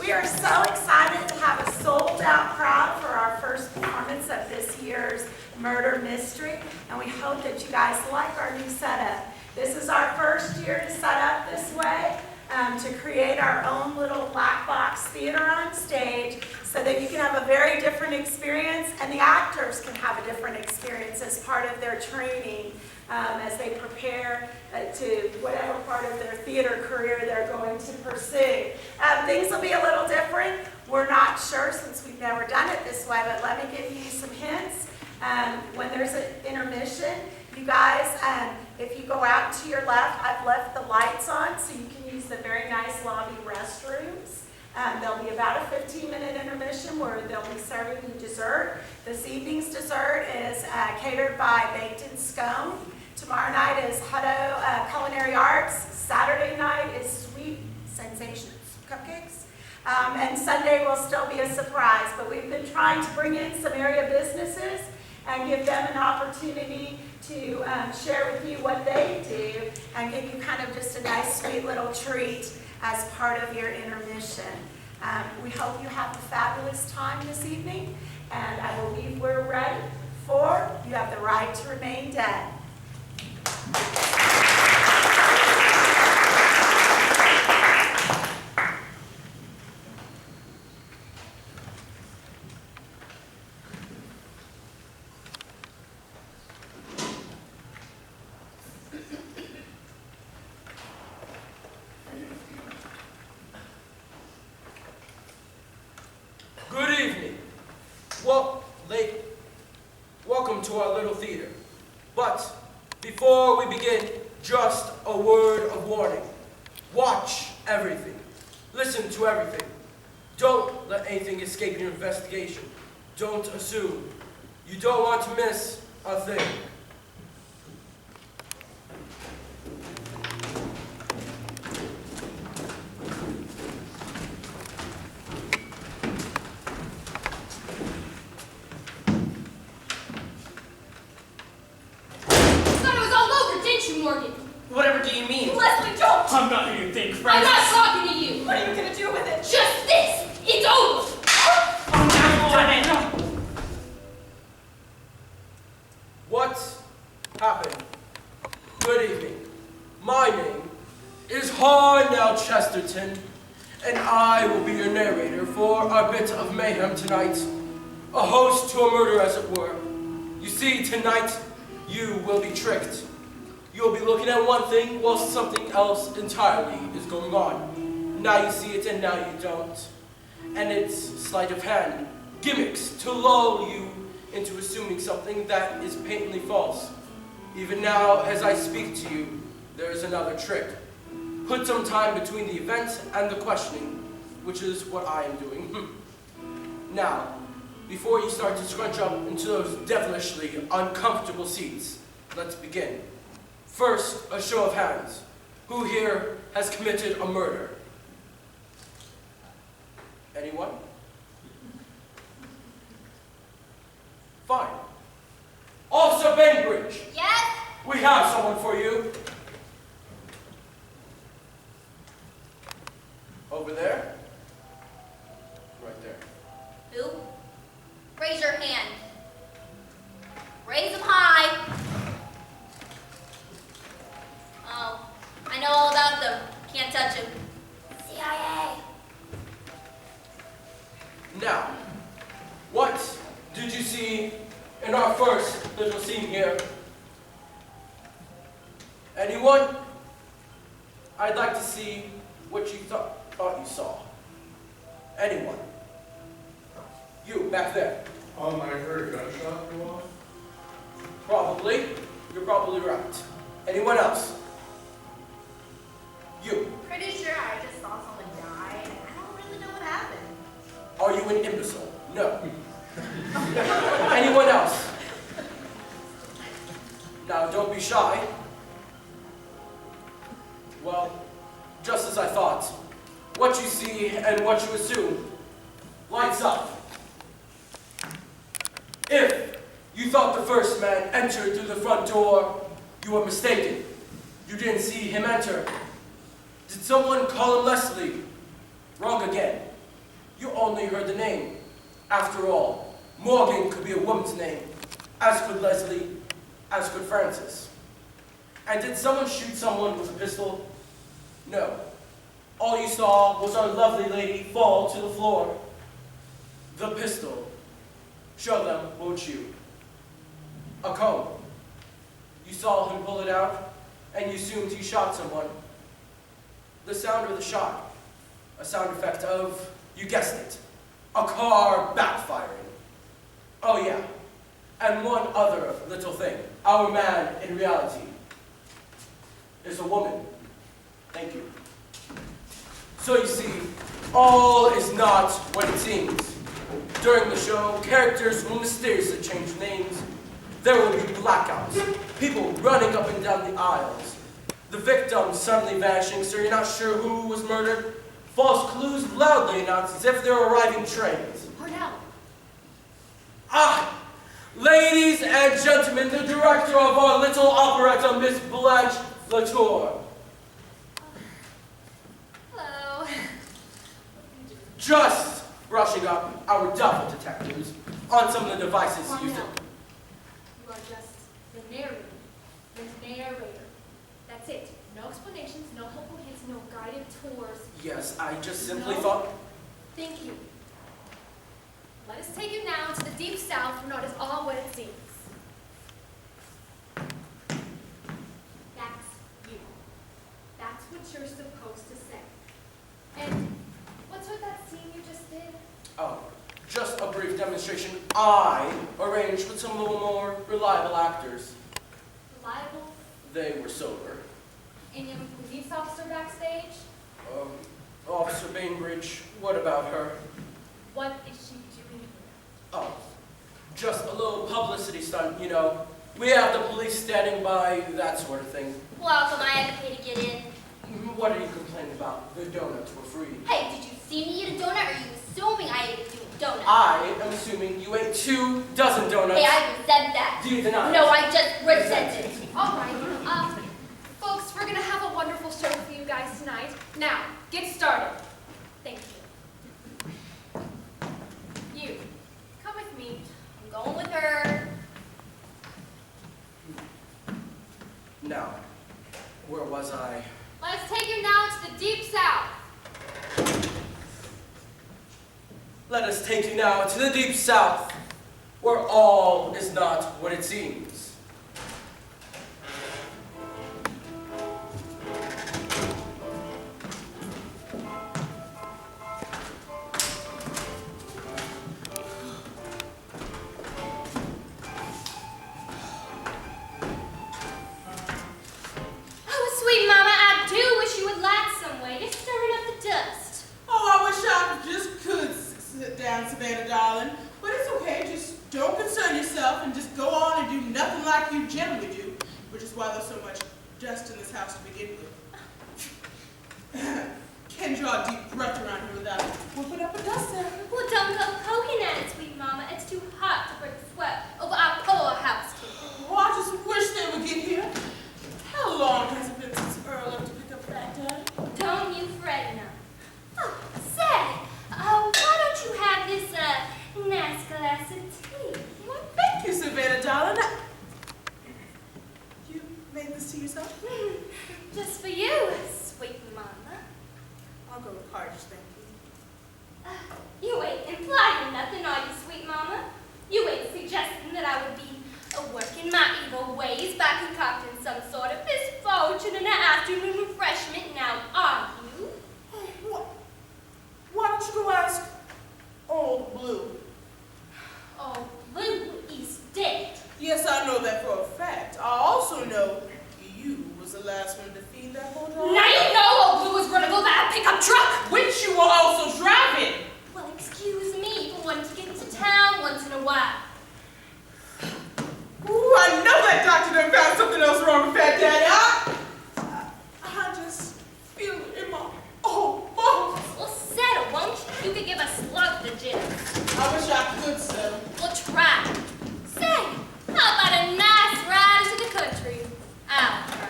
We are so excited to have a sold-out crowd for our first performance of this year's Murder Mystery, and we hope that you guys like our new setup. This is our first year to set up this way, to create our own little black box theater on stage so that you can have a very different experience, and the actors can have a different experience as part of their training as they prepare to whatever part of their theater career they're going to pursue. Things will be a little different. We're not sure since we've never done it this way, but let me give you some hints. When there's an intermission, you guys, if you go out to your left, I've left the lights on so you can use the very nice lobby restrooms. There'll be about a 15-minute intermission where they'll be serving you dessert. This evening's dessert is catered by Baked and Scone. Tomorrow night is Hutto Culinary Arts. Saturday night is Sweet Sensations Cupcakes. And Sunday will still be a surprise, but we've been trying to bring in some area businesses and give them an opportunity to share with you what they do and give you kind of just a nice, sweet little treat as part of your intermission. We hope you have a fabulous time this evening, and I believe we're ready for You Have the Right to Remain Dead. Good evening. Welcome to our little theater. But before we begin, just a word of warning. Watch everything. Listen to everything. Don't let anything escape your investigation. Don't assume. You don't want to miss a thing. Whatever do you mean? Leslie, don't! I'm not who you think, I'm Francis. not talking to you! What are you going to do with it? Just this! It's over! Oh, now you've done it! What happened? Good evening. My name is Harnell Chesterton, and I will be your narrator for a bit of mayhem tonight. A host to a murder, as it were. You see, tonight you will be tricked. You'll be looking at one thing while something else entirely is going on. Now you see it and now you don't. And it's sleight of hand, gimmicks to lull you into assuming something that is patently false. Even now, as I speak to you, there is another trick. Put some time between the event and the questioning, which is what I am doing. Now, before you start to scrunch up into those devilishly uncomfortable seats, let's begin. First, a show of hands. Who here has committed a murder? Anyone? Fine. Officer Bainbridge! Yes? We have someone for you. Over there? Right there. Who? Raise your hand. Raise them high. Oh, I know all about them. Can't touch them. CIA. Now, what did you see in our first little scene here? Anyone? I'd like to see what you thought you saw. Anyone? You, back there. I heard a gunshot go off. Probably. You're probably right. Anyone else? You. Pretty sure I just saw someone die, and I don't really know what happened. Are you an imbecile? No. Anyone else? Now, don't be shy. Well, just as I thought. What you see and what you assume lights up. If you thought the first man entered through the front door, you were mistaken. You didn't see him enter. Did someone call him Leslie? Wrong again. only heard the name. After all, Morgan could be a woman's name, as could Leslie, as could Francis. And did someone shoot someone with a pistol? No. All you saw was our lovely lady fall to the floor. The pistol. Show them, won't you? A comb. You saw him pull it out, and you assumed he shot someone. The sound of the shot. A sound effect of, you guessed it, a car backfiring. Oh yeah, and one other little thing. Our man, in reality, is a woman. Thank you. So you see, all is not what it seems. During the show, characters will mysteriously change names. There will be blackouts, people running up and down the aisles, the victim suddenly vanishing so you're not sure who was murdered, false clues loudly announced as if they're arriving trains. Parnell. Ah! Ladies and gentlemen, the director of our little operetta, Miss Blanche Latour. Hello. Just brushing up our double detectives on some of the devices used. Parnell, you are just the narrator. The narrator. That's it. No explanations, no helpful hints, no guided tours. Yes, I just simply No. thought... Thank you. Let us take you now to the deep south where not is all what it seems. That's you. That's what you're supposed to say. And what's with that scene you just did? Oh, just a brief demonstration I arranged with some little more reliable actors. Reliable? They were sober. And young police officer backstage? Officer Bainbridge, what about her? What is she doing here? Oh, just a little publicity stunt, you know. We have the police standing by, that sort of thing. Well, how come I had to pay to get in? What are you complaining about? The donuts were free. Hey, did you see me eat a donut, or are you assuming I ate a donut? I am assuming you ate 2 dozen donuts. Hey, I resent that. Do you deny it? No, I just resent it. All right, folks, we're gonna have a wonderful show for you guys tonight. Now, get started. Thank you. You, come with me. I'm going with her. Now, where was I? Let's take you now to the deep south. Let us take you now to the deep south, where all is not what it seems. Oh, sweet mama, I do wish you would light some way to stirring up the dust. Oh, I wish I just could sit down, Savannah, darling. But it's okay. Just don't concern yourself and just go on and do nothing like you generally do, which is why there's so much dust in this house to begin with. Can't draw a deep breath around here without whooping up a dust settle. Well, don't go poking at it, sweet mama. It's too hot to break a sweat over our poor housekeeping. Oh, I just wish they would get here. How long has it been since Earl left to pick up that dad? Don't you fret now. Oh, say, why don't you have this, nice glass of tea? Well, thank you, Savannah, darling. You made this to yourself? Just for you, sweet mama. I'll go with Parch, thank you. You ain't implying nothing, are you, sweet mama? You ain't suggesting that I would be working my evil ways by concocting some sort of misfortune in an afternoon refreshment now, are you? Why don't you go ask Old Blue? Oh, Blue is dead. Yes, I know that for a fact. I also know you was the last one to feed that whole dog. Now you know old Blue was gonna go that pickup truck. Which you were also driving. Well, excuse me for wanting to get into town once in a while. Ooh, I know that doctor done found something else wrong with Fat Daddy. I just feel it in my bones. Well, settle, won't you? You could give a slug the gym. I wish I could settle. We'll try. Say, how about a nice ride into the country? I'll try.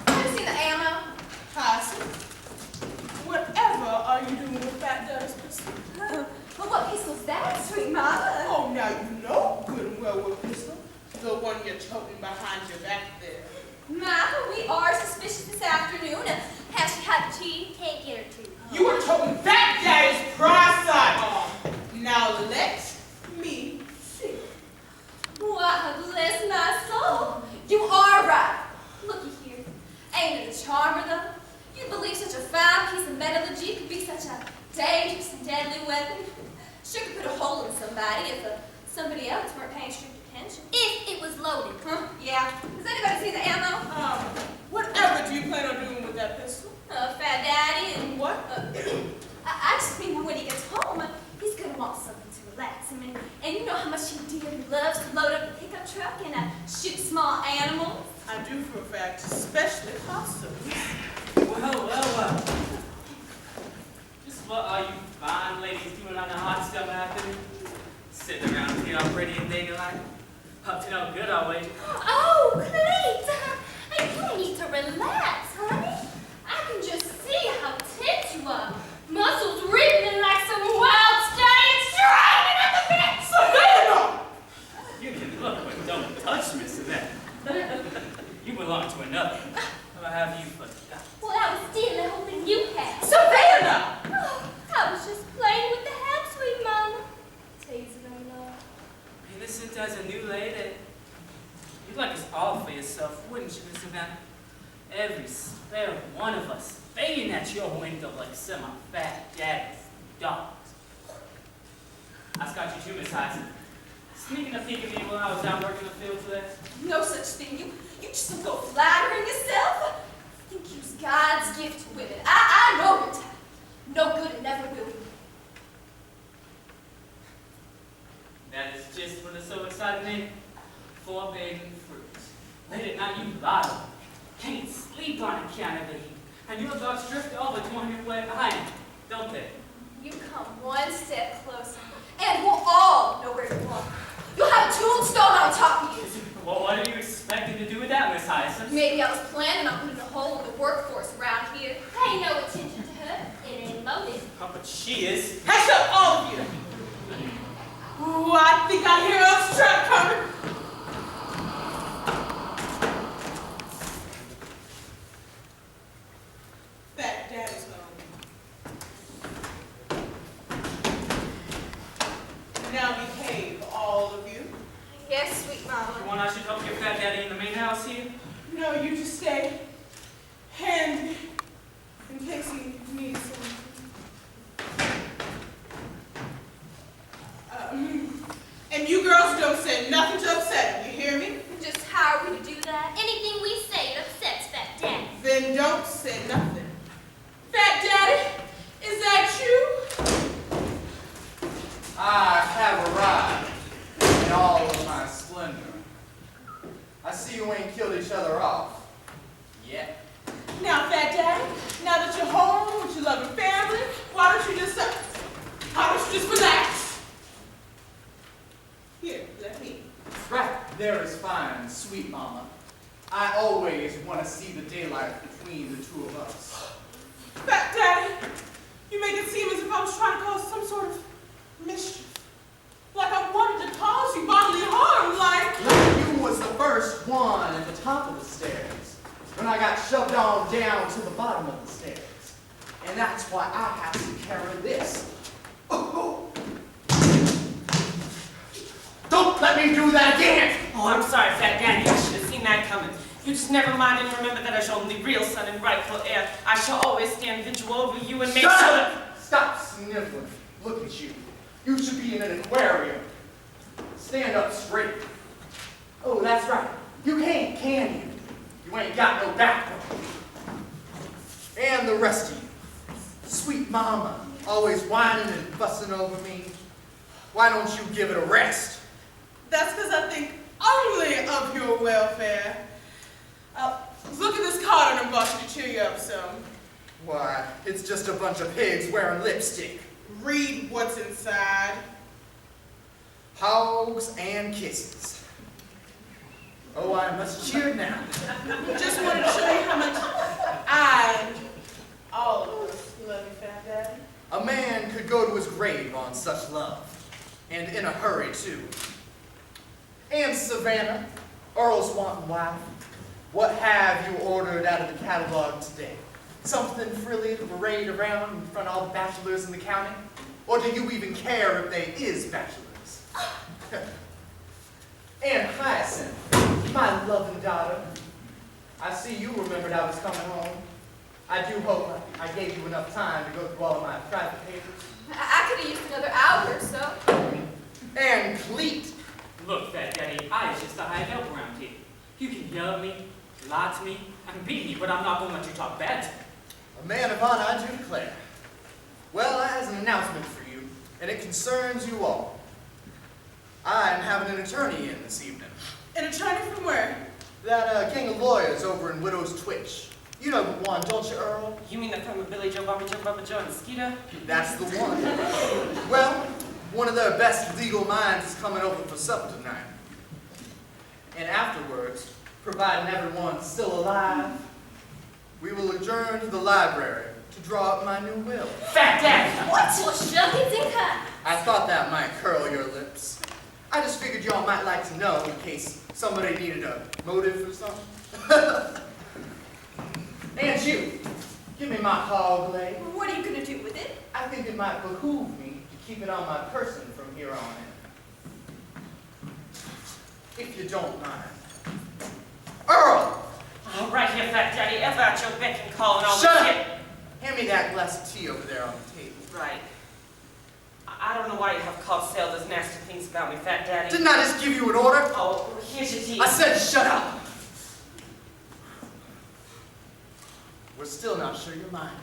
Have you seen the ammo? Tyson, whatever are you doing with Fat Daddy? choking Fat Daddy's prize sidearm. Now let me see. Why, bless my soul. You are right. Looky here. Ain't it a charmer, though? You believe such a fine piece of metallurgy could be such a dangerous and deadly weapon? Sure could put a hole in somebody if somebody else weren't paying strict attention. If it was loaded. Huh? Yeah. Does anybody see the ammo? Whatever do you plan on doing with that pistol? Fat Daddy and... What? I just mean when he gets home, he's gonna want something to relax him. And you know how much he dearly loves to load up a pickup truck and shoot small animals. I do for a fact, especially possums. Well. Just what are you fine ladies doing on a hot summer afternoon? Sitting around here all pretty and daylight. Up to no good, I'll wager. Oh, Cleet! You need to relax, honey. I can just see how tense you are. Muscles wriggling like some wild stallion striding at the bit. Savannah! You can look, but don't touch me, Savannah. You belong to another. Or have you forgotten? Well, I was still hoping you had. Savannah! Oh, I was just playing with the hat, sweet mama. Teasing them, love. Innocent as a new lady. You'd like us all for yourself, wouldn't you, Miss Savannah? Every spare one of us, baying at your window like semi-fat daddy's dogs. I got you too, Miss Hyson. Sneaking a peek at me while I was out working the field today. No such thing. You just don't go flattering yourself. I think you's God's gift to women. I know your type. No good and never will be. That is just what is so exciting me. Forbidden fruit. Late at night, you lie. Can't sleep on account of the heat. And your dogs drift over to wonder where I am, don't they? You come one step closer, and we'll all know where you are. You'll have a tombstone on top of you. Well, what are you expecting to do with that, Miss Hyson? Maybe I was planning on putting a hole in the workforce around here. Pay no attention to her. It ain't loaded. Oh, but she is. Hush up, all of you! Ooh, I think I hear a truck coming. Fat Daddy's home. Now behave, all of you. Yes, sweet mama. You want I should help your fat daddy in the main house here? No, you just stay handy in case he needs something. And you girls don't say nothing to upset him, you hear me? Just how are we to do that? Anything we say upsets Fat Daddy. Then don't say nothing. Fat Daddy, is that you? I have arrived in all of my splendor. I see you ain't killed each other off yet. Now, Fat Daddy, now that you're home with your loving family, why don't you just relax? Here, let me. Right there is fine, sweet mama. I always want to see the daylight between the two of us. Fat Daddy, you make it seem as if I was trying to cause some sort of mischief. Like I wanted to cause you bodily harm, like You was the first one at the top of the stairs, when I got shoved on down to the bottom of the stairs. And that's why I have to carry this. Oh. Don't let me do that again! Oh, I'm sorry, Fat Daddy. I should have seen that coming. You just never mind and remember that as your only real son and rightful heir, I shall always stand vigil over you and make sure that... Stop sniveling. Look at you. You should be in an aquarium. Stand up straight. Oh, that's right. You can't, can you? You ain't got no backbone. And the rest of you. Sweet mama, always whining and fussing over me. Why don't you give it a rest? that's because I think only of your welfare. Look at this card on the bus to cheer you up some. Why, it's just a bunch of pigs wearing lipstick. Read what's inside. Hogs and kisses. Oh, I must cheer now. Just wanted to show you how much I and all of us love you, Fat Daddy. A man could go to his grave on such love, and in a hurry, too. And Savannah, Earl's wanton wife, what have you ordered out of the catalog today? Something frilly to parade around in front of all the bachelors in the county? Or do you even care if they is bachelors? And Hyacinth, my loving daughter, I see you remembered I was coming home. I do hope I gave you enough time to go through all of my private papers. I could have used another hour or so. And Cleet. Look, Fat Daddy, I is just a high help around here. You can yell at me, lie to me, I can beat me, but I'm not going to let you talk bad to me. A man of honor, I do declare. Well, I has an announcement for you, and it concerns you all. I am having an attorney in this evening. An attorney from where? That gang of lawyers over in Widow's Twitch. You know the one, don't you, Earl? You mean the film with Billy Joe, Bobby Joe, Bubba Joe, and Skeeter? That's the one. Well, one of their best legal minds is coming over for supper tonight. And afterwards, providing everyone's still alive, we will adjourn to the library to draw up my new will. Fat Daddy! What? Well, shuckins and cuts. I thought that might curl your lips. I just figured y'all might like to know in case somebody needed a motive or something. And you, give me my hog leg. What are you going to do with it? I think it might behoove me to keep it on my person from here on in. If you don't mind. Earl! Oh, right here, Fat Daddy, ever at your beck and call and all Shut the up! shit. Hand me that glass of tea over there on the table. Right. I don't know why you have called sale those nasty things about me, Fat Daddy. Didn't I just give you an order? Oh, here's your tea. I said shut up! We're still not sure your mind.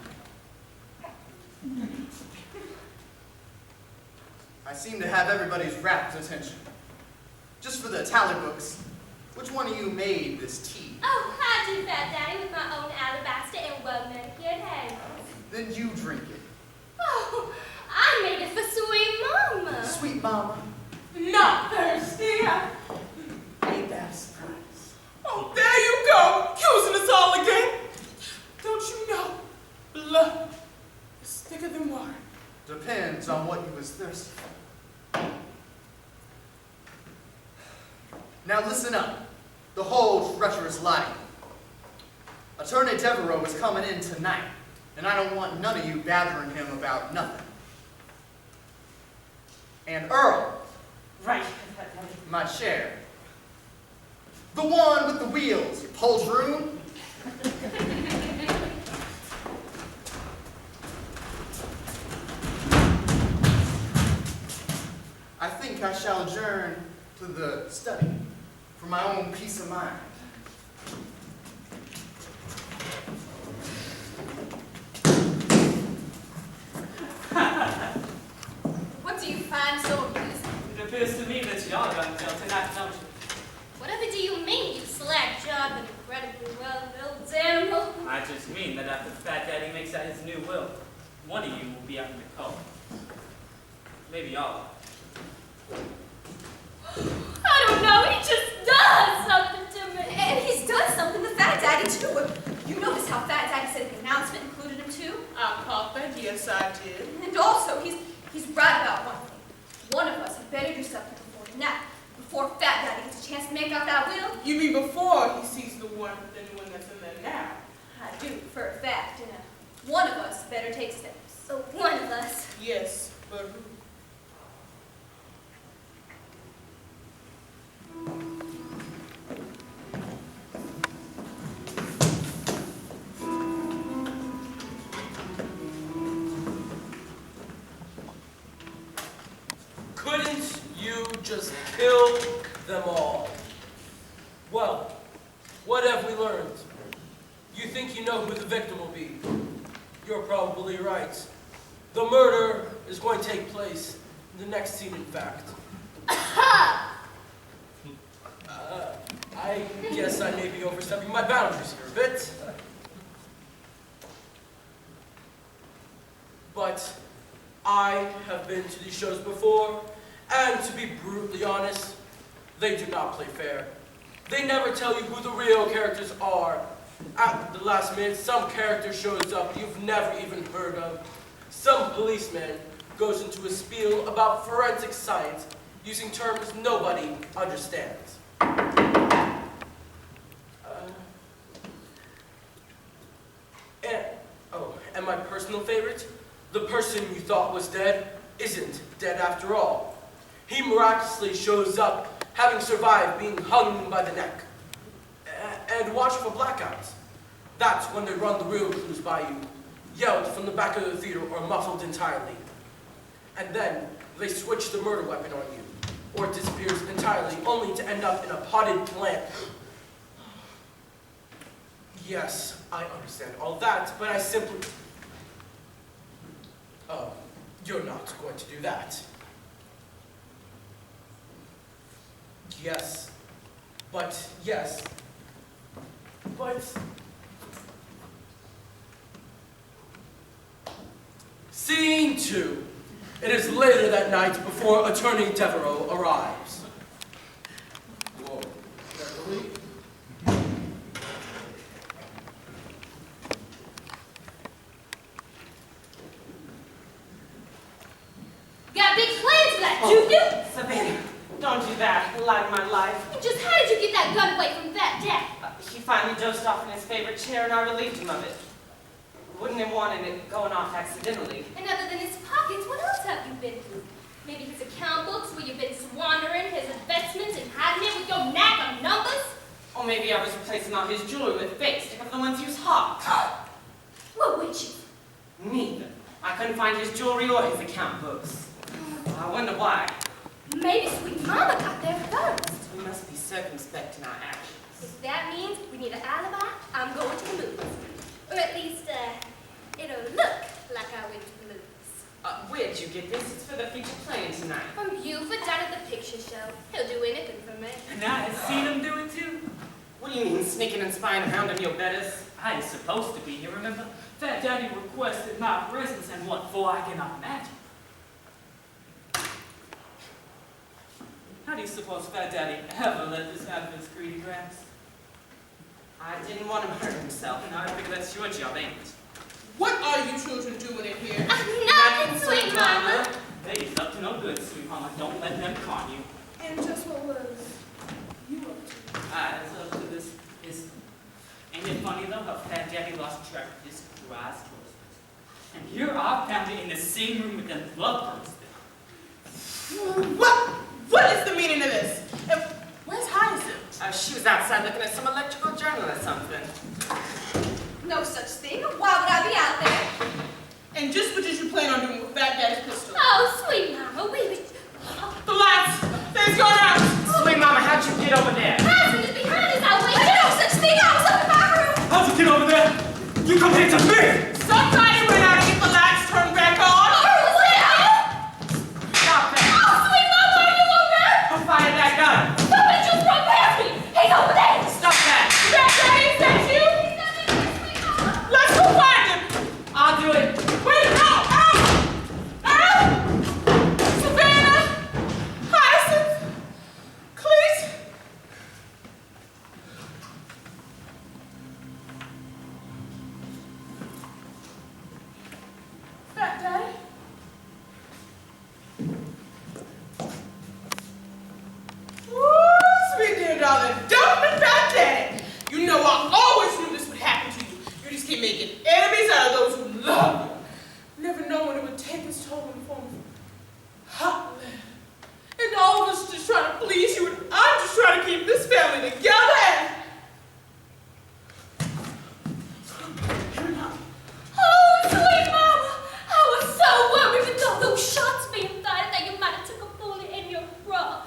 I seem to have everybody's rapt attention. Just for the tally books, which one of you made this tea? Oh, I do, Fat Daddy, with my own alabaster and well-manicured hands. Then you drink it. Oh, I made it for sweet mama. Sweet mama, Not thirsty. ain't that a surprise? Oh, there you go, accusing us all again. Don't you know, blood is thicker than water. Depends on what you was thirsty for. Now listen up. The whole treacherous lying. Attorney Devereaux is coming in tonight, and I don't want none of you bothering him about nothing. And Earl, Right here, Fat Daddy. my chair. The one with the wheels, you poltroon. I think I shall adjourn to the study for my own peace of mind. What do you find so amusing? It appears to me that y'all are going to tell tonight, don't you? Whatever do you mean, you slack-jawed but incredibly well-built animal? I just mean that after Fat Daddy makes out his new will, one of you will be out in the cold. Maybe all. I don't know, he just does something to me. And he's done something to Fat Daddy, too. You notice how Fat Daddy said the announcement included him, too? Papa, yes, I did. And also, he's right about one thing. One of us had better do something before tonight, before Fat Daddy gets a chance to make out that will. You mean before he sees the one that's in there now? I do, for a fact, and one of us better take steps. So one of us. Yes, but who? Couldn't you just kill them all? Well, what have we learned? You think you know who the victim will be. You're probably right. The murder is going to take place in the next scene, in fact. I guess I may be overstepping my boundaries here a bit. But I have been to these shows before, and to be brutally honest, they do not play fair. They never tell you who the real characters are. At the last minute, some character shows up you've never even heard of. Some policeman goes into a spiel about forensic science using terms nobody understands. The person you thought was dead isn't dead after all. He miraculously shows up, having survived being hung by the neck. And watch for blackouts. That's when they run the real clues by you, yelled from the back of the theater or muffled entirely. And then they switch the murder weapon on you, or it disappears entirely, only to end up in a potted plant. Yes, I understand all that, but I simply... Oh, you're not going to do that. Yes, but... Scene 2. It is later that night before Attorney Devereaux arrives. Whoa, Beverly? Got big plans for that, Junior? Savannah, don't do that. You light my life. Just how did you get that gun away from Fat Jack? He finally dozed off in his favorite chair and I relieved him of it. Wouldn't have wanted it going off accidentally. And other than his pockets, what else have you been through? Maybe his account books where you've been squandering his investments and hiding it with your knack of numbers? Or maybe I was replacing all his jewelry with fakes to cover the ones he was hot. What would you? Neither. I couldn't find his jewelry or his account books. I wonder why. Maybe Sweet Mama got there first. We must be circumspect in our actions. If that means we need an alibi, I'm going to the movies. Or at least, it'll look like I went to the movies. Where'd you get this? It's for the feature playing tonight. From Buford down at the picture show. He'll do anything for me. And I had seen him do it too. What do you mean, sneaking and spying around on your betters? I was supposed to be here, remember? Fat Daddy requested my presence, and what for I cannot imagine. How do you suppose Fat Daddy ever let this out of his greedy grasp? I didn't want him to hurt himself. And I figure that's your job, ain't it? What are you children doing in here? Nothing, Sweet Mama. They's up to no good, sweet mama. Don't let them con you. And just what was you up to? It's up to this. Ain't it funny though how Fat Daddy lost track of his eyes closed? And here I found it in the same room with them blood burns there. What is the meaning of this? And where's Hyacinth? She was outside looking at some electrical journal or something. No such thing. Why would I be out there? And just what did you plan on doing with Fat Daddy's pistol? Oh, Sweet Mama, we were... The lights! They's gone out! Sweet mama, how'd you get over there? Hyacinth is behind us, I'll wait. No such thing. I was up in my room. How'd you get over there? You come here to me! Somebody went out to get the lights turned back on! Stop that! Oh, Sweet Mama, are you alright? Who fired that gun? Somebody just broke past me. He's over there. Stop that! Fat Daddy, is that you? He's not in there, Sweet Mama. Let's go find him! I'll do it. Wait, no! Savannah! Hyacinth! Cleese! Fat Daddy? Woo, sweet dear darling, don't be Fat Daddy! You know I always knew this would happen to you. You just keep making enemies out of those who love you. Never knowing it would take its toll in the form of hot lead. And all of us just trying to please you, and I'm just trying to keep this family together. Oh, Sweet Mama. I was so worried with all those shots being fired that you might have took a bullet in your bra.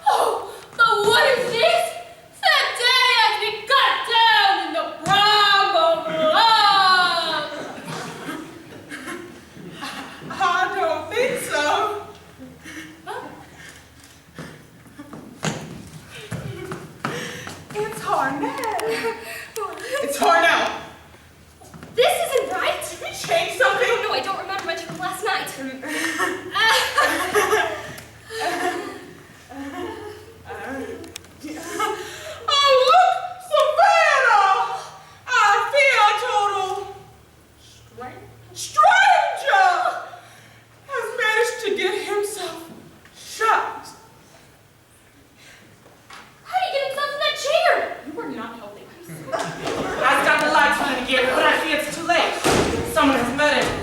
Oh, but what is this? Fat Daddy has been cut down in the prime of love. I don't think so. It's hard now. It's hard now. This isn't right. Did we change something? Oh, no, I don't remember much from last night. Oh, look, Savannah! I feel a total stranger has managed to get himself shot. How do you get himself in that chair? You are not helping. I've got the lights running again, but I fear it's too late. Someone has murdered him.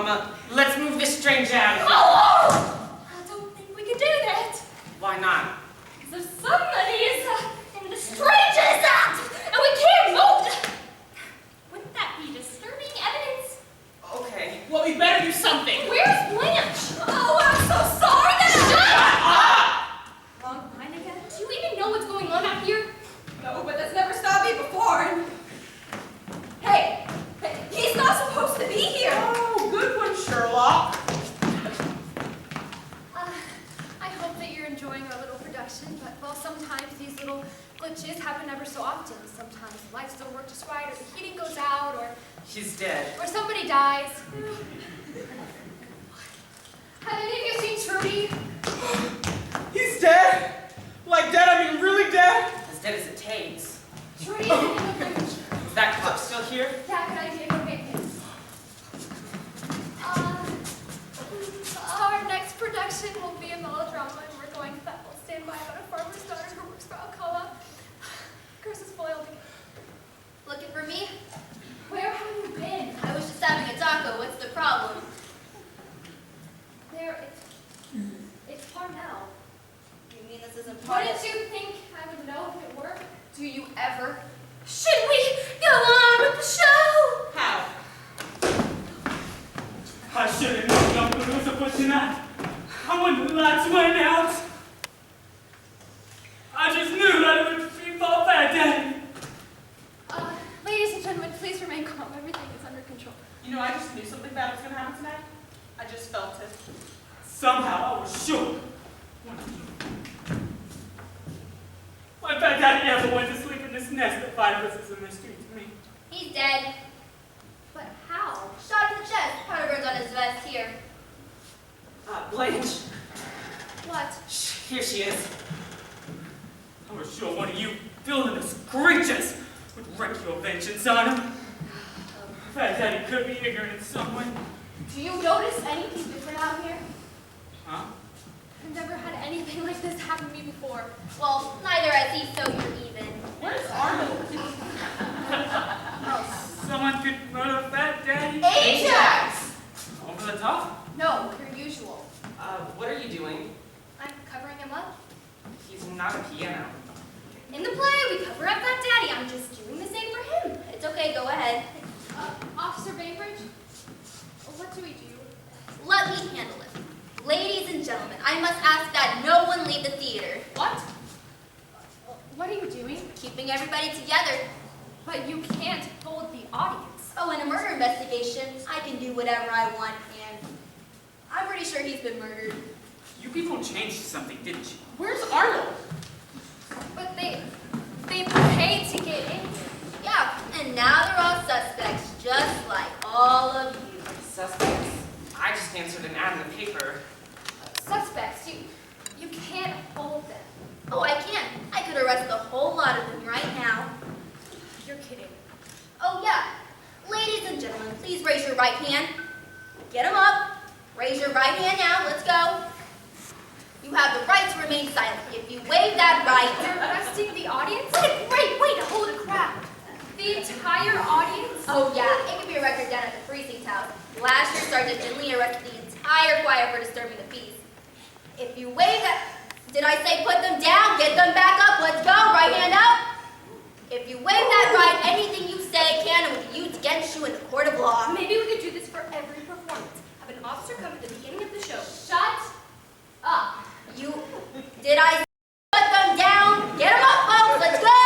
Mama. Let's move this stranger out of here. Oh! I don't think we can do that. Why not? Because if somebody is in the Strangers Act, and we can't move, wouldn't that be disturbing evidence? Okay. Well, we better do something. Where's Blanche? Oh, I'm so sorry that Wrong line again? Do you even know what's going on out here? No, but that's never stopped me before. And... Hey, he's not supposed to be here. Oh, good one, Sherlock. I hope that you're enjoying our little production, but well, sometimes these little glitches happen ever so often. Sometimes the lights don't work just right, or the heating goes out, or He's dead. somebody dies. Have any of you seen Trudy? He's dead? Like dead, I mean really dead? As dead as it takes. Trudy is in the bridge. Is that cop still here? Yeah, good idea. Go get him. Our next production will be a melodrama, and we're going to that whole standby about a farmer's daughter who works for Alcoa. Curse is foiled again. Looking for me? Where have you been? I was just having a taco. What's the problem? There, it's Parnell. You mean this isn't part Wouldn't of... you think I would know if it were? Do you ever? Should we go on with the show? How? I should have known Uncle was a pushing out. I when the lights went out. I just knew that it would be all bad, Daddy. Ladies and gentlemen, please remain calm. Everything is under control. You know, I just knew something bad was going to happen tonight. I just felt it. Somehow I was sure. My bad Daddy ever went to sleep in this nest that 5 of us is a mystery to me. He's dead. But how? Shot in the chest. Powder burns on his vest here. Blanche. What? Shh, here she is. I was sure one of you villainous creatures would wreak your vengeance on him. Fat Daddy could be ignorant in some way. Do you notice anything different out here? Huh? I've never had anything like this happen to me before. Well, neither has he, so you're even. Where's Arnold? Someone could murder Fat Daddy? Ajax! Over the top? No, per usual. What are you doing? I'm covering him up. He's not a piano. In the play, we cover up that daddy. I'm just doing the same for him. It's okay, go ahead. Officer Bainbridge? What do we do? Let me handle it. Ladies and gentlemen, I must ask that no one leave the theater. What? What are you doing? Keeping everybody together. But you can't hold the audience. Oh, in a murder investigation, I can do whatever I want, and I'm pretty sure he's been murdered. You people changed something, didn't you? Where's Arnold? But they paid to get in here. Yeah, and now they're all suspects, just like all of you. Suspects? I just answered an ad in the paper. Suspects, you can't hold them. Oh, I can. I could arrest the whole lot of them right now. You're kidding. Oh, yeah. Ladies and gentlemen, please raise your right hand. Get them up. Raise your right hand now. Let's go. You have the right to remain silent. If you waive that right... You're arresting the audience? What a great way to hold a crowd. The entire audience? Oh, yeah. It could be a record down at the precinct house. Last year, Sergeant Finley arrested the entire choir for disturbing the peace. If you waive that... Did I say put them down? Get them back up. Let's go. Right hand up. If you waive that right, anything you say can and will be used against you in the court of law. Maybe we could do this for every performance. Have an officer come at the beginning of the show. Shut up. Did I put them down? Get them up, folks. Let's go.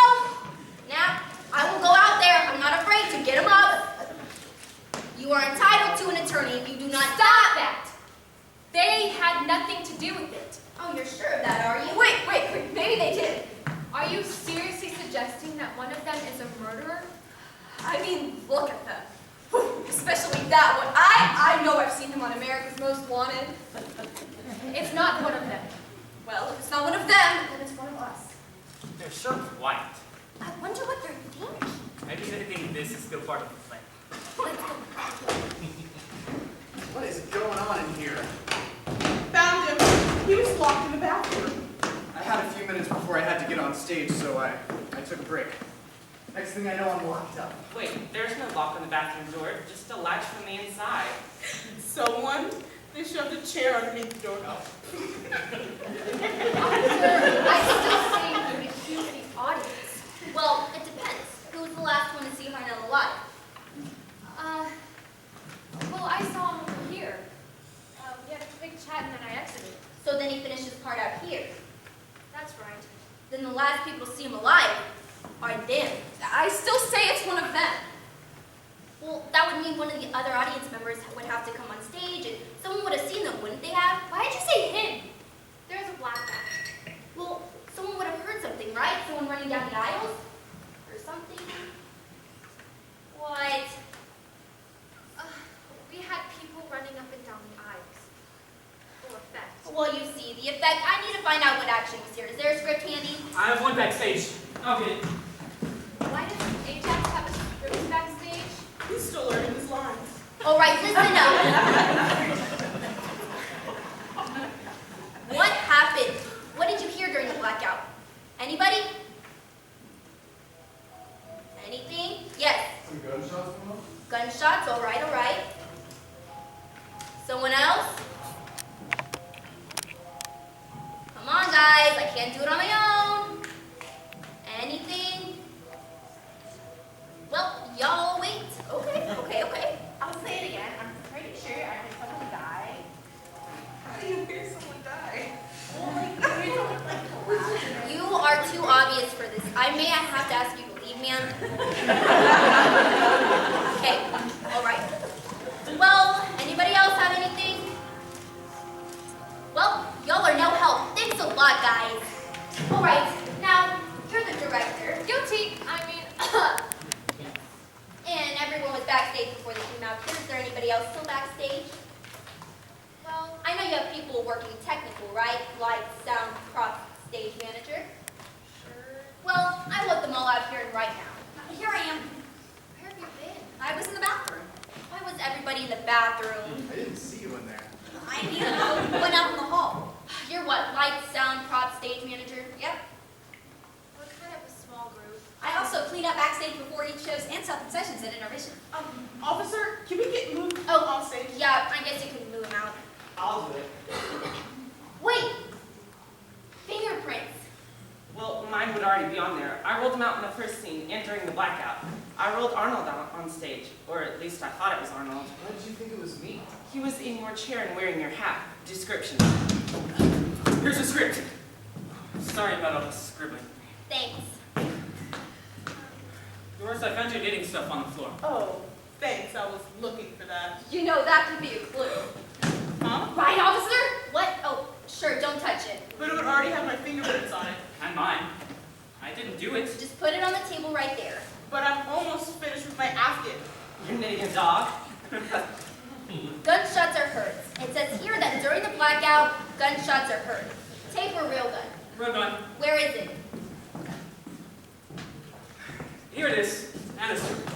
Now, I will go out there. I'm not afraid to get them up. You are entitled to an attorney if you do not... Stop that. They had nothing to do with it. Oh, you're sure of that, are you? Wait. Maybe they did. Are you seriously suggesting that one of them is a murderer? I mean, look at them. Whew, especially that one. I know I've seen him on America's Most Wanted. It's not one of them. Well, if it's not one of them, then it's one of us. They're sure white. I wonder what they're thinking. Maybe they think this is still part of the plan. Let's go. What is going on in here? Found him. He was locked in the bathroom. I had a few minutes before I had to get on stage, so I took a break. Next thing I know, I'm locked up. Wait, there's no lock on the bathroom door, just a latch from the inside. shoved a chair underneath the doorknob. Officer, I still say you accuse the audience. Well, it depends. Who was the last one to see Harnell alive? Well, I saw him over here. We had a big chat and then I exited. So then he finished his part out here. That's right. Then the last people to see him alive are them. I still say it's one of them. Well, that would mean one of the other audience members would have to come on stage and someone would have seen them, wouldn't they have? Why did you say him? There's a black guy. Well, someone would have heard something, right? Someone running down the aisles? Or something? What? We had people running up and down the aisles. Full effect. Well, you see, the effect, I need to find out what action was here. Is there a script handy? I have one backstage. I'll get it. Why does Ajax have a script backstage? He's still learning his lines. All right, listen up. What happened? What did you hear during the blackout? Anybody? Anything? Yes. Some gunshots went off? Gunshots, all right, all right. Someone else? Come on, guys, I can't do it on my own. Anything? Well, y'all wait. Okay. I'll say it again. I'm pretty sure I heard someone die. How do you hear someone die? You are too obvious for this. I may have to ask you to leave, man. Okay, all right. Well, anybody else have anything? Well, y'all are no help. Thanks a lot, guys. All right, now, you're the director. Guilty. And everyone was backstage before they came out here. Is there anybody else still backstage? Well, I know you have people working technical, right? Lights, sound, prop, stage manager. sure. Well, I want them all out here and right now. Here I am. Where have you been? I was in the bathroom. Why was everybody in the bathroom? I didn't see you in there. I went out in the hall. You're what? Lights, sound, prop, stage manager? Yep. We're kind of a small group. I also clean up backstage before each shows and sell concessions at intermission. Officer, can we get moved Oh, off stage? yeah, I guess you can move them out. I'll do it. Wait! Fingerprints. Well, mine would already be on there. I rolled them out in the first scene and during the blackout. I rolled Arnold out on stage, or at least I thought it was Arnold. Why did you think it was me? He was in your chair and wearing your hat. Description. Here's the script. Sorry about all the scribbling. Thanks. Doris, I found your knitting stuff on the floor. Oh, thanks. I was looking for that. You know that could be a clue. Huh? Right, officer? What? Oh, sure, don't touch it. But it would already have my fingerprints on it. And mine. I didn't do it. Just put it on the table right there. But I'm almost finished with my Afghan. You're knitting a dog? Gunshots are heard. It says here that during the blackout, gunshots are heard. Tape or real gun? Real gun. Where is it? Here it is. And a script.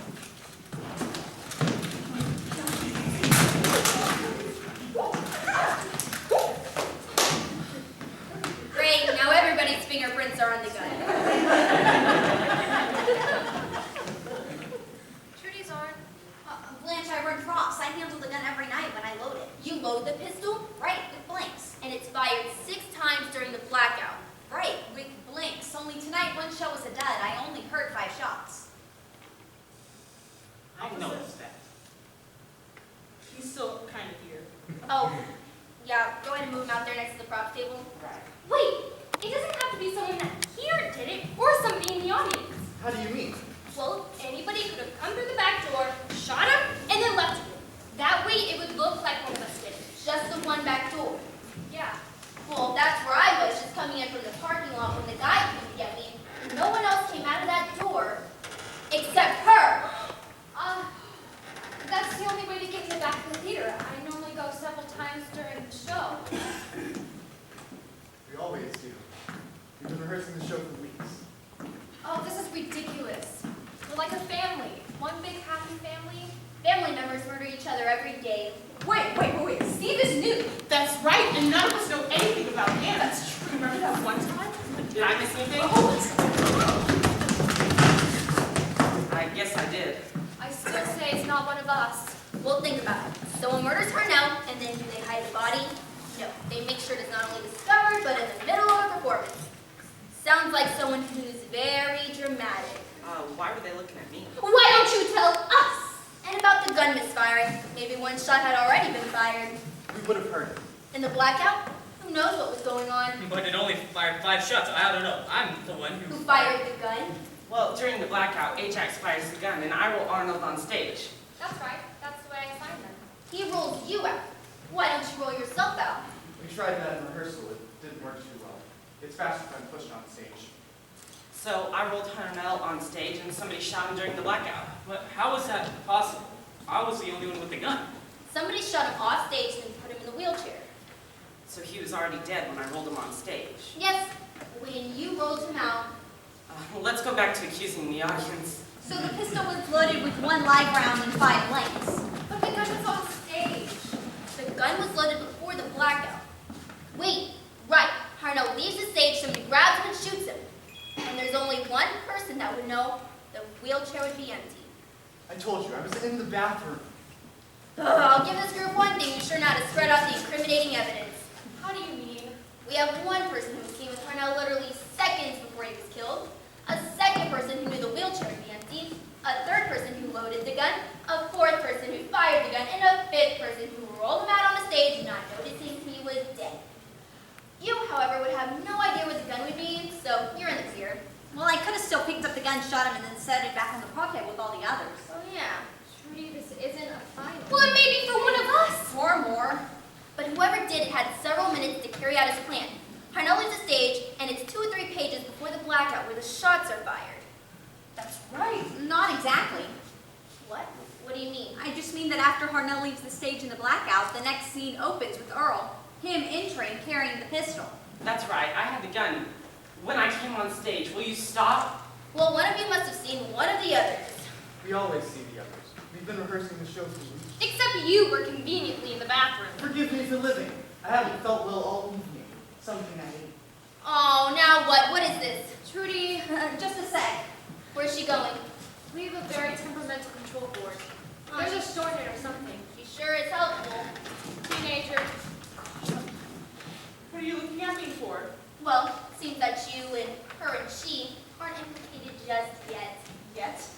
Great, now everybody's fingerprints are on the gun. Trudy's aren't. Blanche, I run props. I handle the gun every night when I load it. You load the pistol? Right, with blanks. And it's fired 6 times during the blackout. Right, with blanks. Only tonight one show was a dud. I only heard 5 shots. I noticed that. He's still kind of here. Oh, yeah, go ahead and move him out there next to the props table. Right. Wait, it doesn't have to be someone that here did it, or somebody in the audience. How do you mean? Well, anybody could have come through the back door, shot him, and then left him. That way, it would look like one of us did it. Just the one back door. Yeah. Well, that's where I was, just coming in from the parking lot when the guy came to get me. No one else came out of that door except her. That's the only way to get in the back of the theater. I normally go several times during the show. We always do. We've been rehearsing the show for weeks. Oh, this is ridiculous. We're like a family. One big happy family. Family members murder each other every day. Wait. Steve is new. That's right, and none of us know anything about him. That's true. Remember that one time? Did I miss anything? I guess I did. I still say it's not one of us. Well, think about it. Someone murders her now, and and then do they hide the body? No, they make sure it's not only discovered, but in the middle of a performance. Sounds like someone who's very dramatic. Why were they looking at me? Why don't you tell us? And about the gun misfiring. Maybe one shot had already been fired. We would have heard it. In the blackout? Who knows what was going on? But it only fired 5 shots. I don't know. I'm the one who... Who fired the gun? Well, during the blackout, Ajax fires the gun, and I roll Arnold on stage. That's right. That's the way I assigned them. He rolls you out. Why don't you roll yourself out? We tried that in rehearsal. It didn't work too well. It's faster when pushed on stage. So I rolled Harnell on stage, and somebody shot him during the blackout. But how was that possible? I was the only one with the gun. Somebody shot him off stage and put him in the wheelchair. So he was already dead when I rolled him on stage. Yes, when you rolled him out. Let's go back to accusing the audience. So the pistol was loaded with 1 live round and 5 blanks. But the gun was on stage. The gun was loaded before the blackout. Wait, right. Harnell leaves the stage, somebody grabs him and shoots him. And there's only one person that would know the wheelchair would be empty. I told you, I was in the bathroom. I'll give this group one thing, be sure not to spread out the incriminating evidence. How do you mean? We have one person who came with Harnell literally seconds before he was killed, a second person who knew the wheelchair would be empty, a third person who loaded the gun, a fourth person who fired the gun, and a fifth person who rolled him out on the stage not noticing he was dead. You, however, would have no idea where the gun would be, so you're in the clear. Well, I could have still picked up the gun, shot him, and then set it back in the pocket with all the others. Oh yeah. Trudy, this isn't a final. Well, it may be for one of us. Or more. But whoever did it had several minutes to carry out his plan. Harnell leaves the stage, and it's 2 or 3 pages before the blackout where the shots are fired. That's right. Not exactly. What? What do you mean? I just mean that after Harnell leaves the stage in the blackout, the next scene opens with Earl, him entering carrying the pistol. That's right, I had the gun when I came on stage. Will you stop? Well, one of you must have seen one of the others. We always see the others. We've been rehearsing the show for weeks. Except you were conveniently in the bathroom. Forgive me for living. I haven't felt well all evening. Something I ate. Oh, now what? What is this? Trudy, Just a sec. Where's she going? we have a very temperamental control board. There's a shortcut or something. She sure is helpful. Teenager. What are you looking at me for? Well, seems that you and her and she aren't implicated just yet. Yet?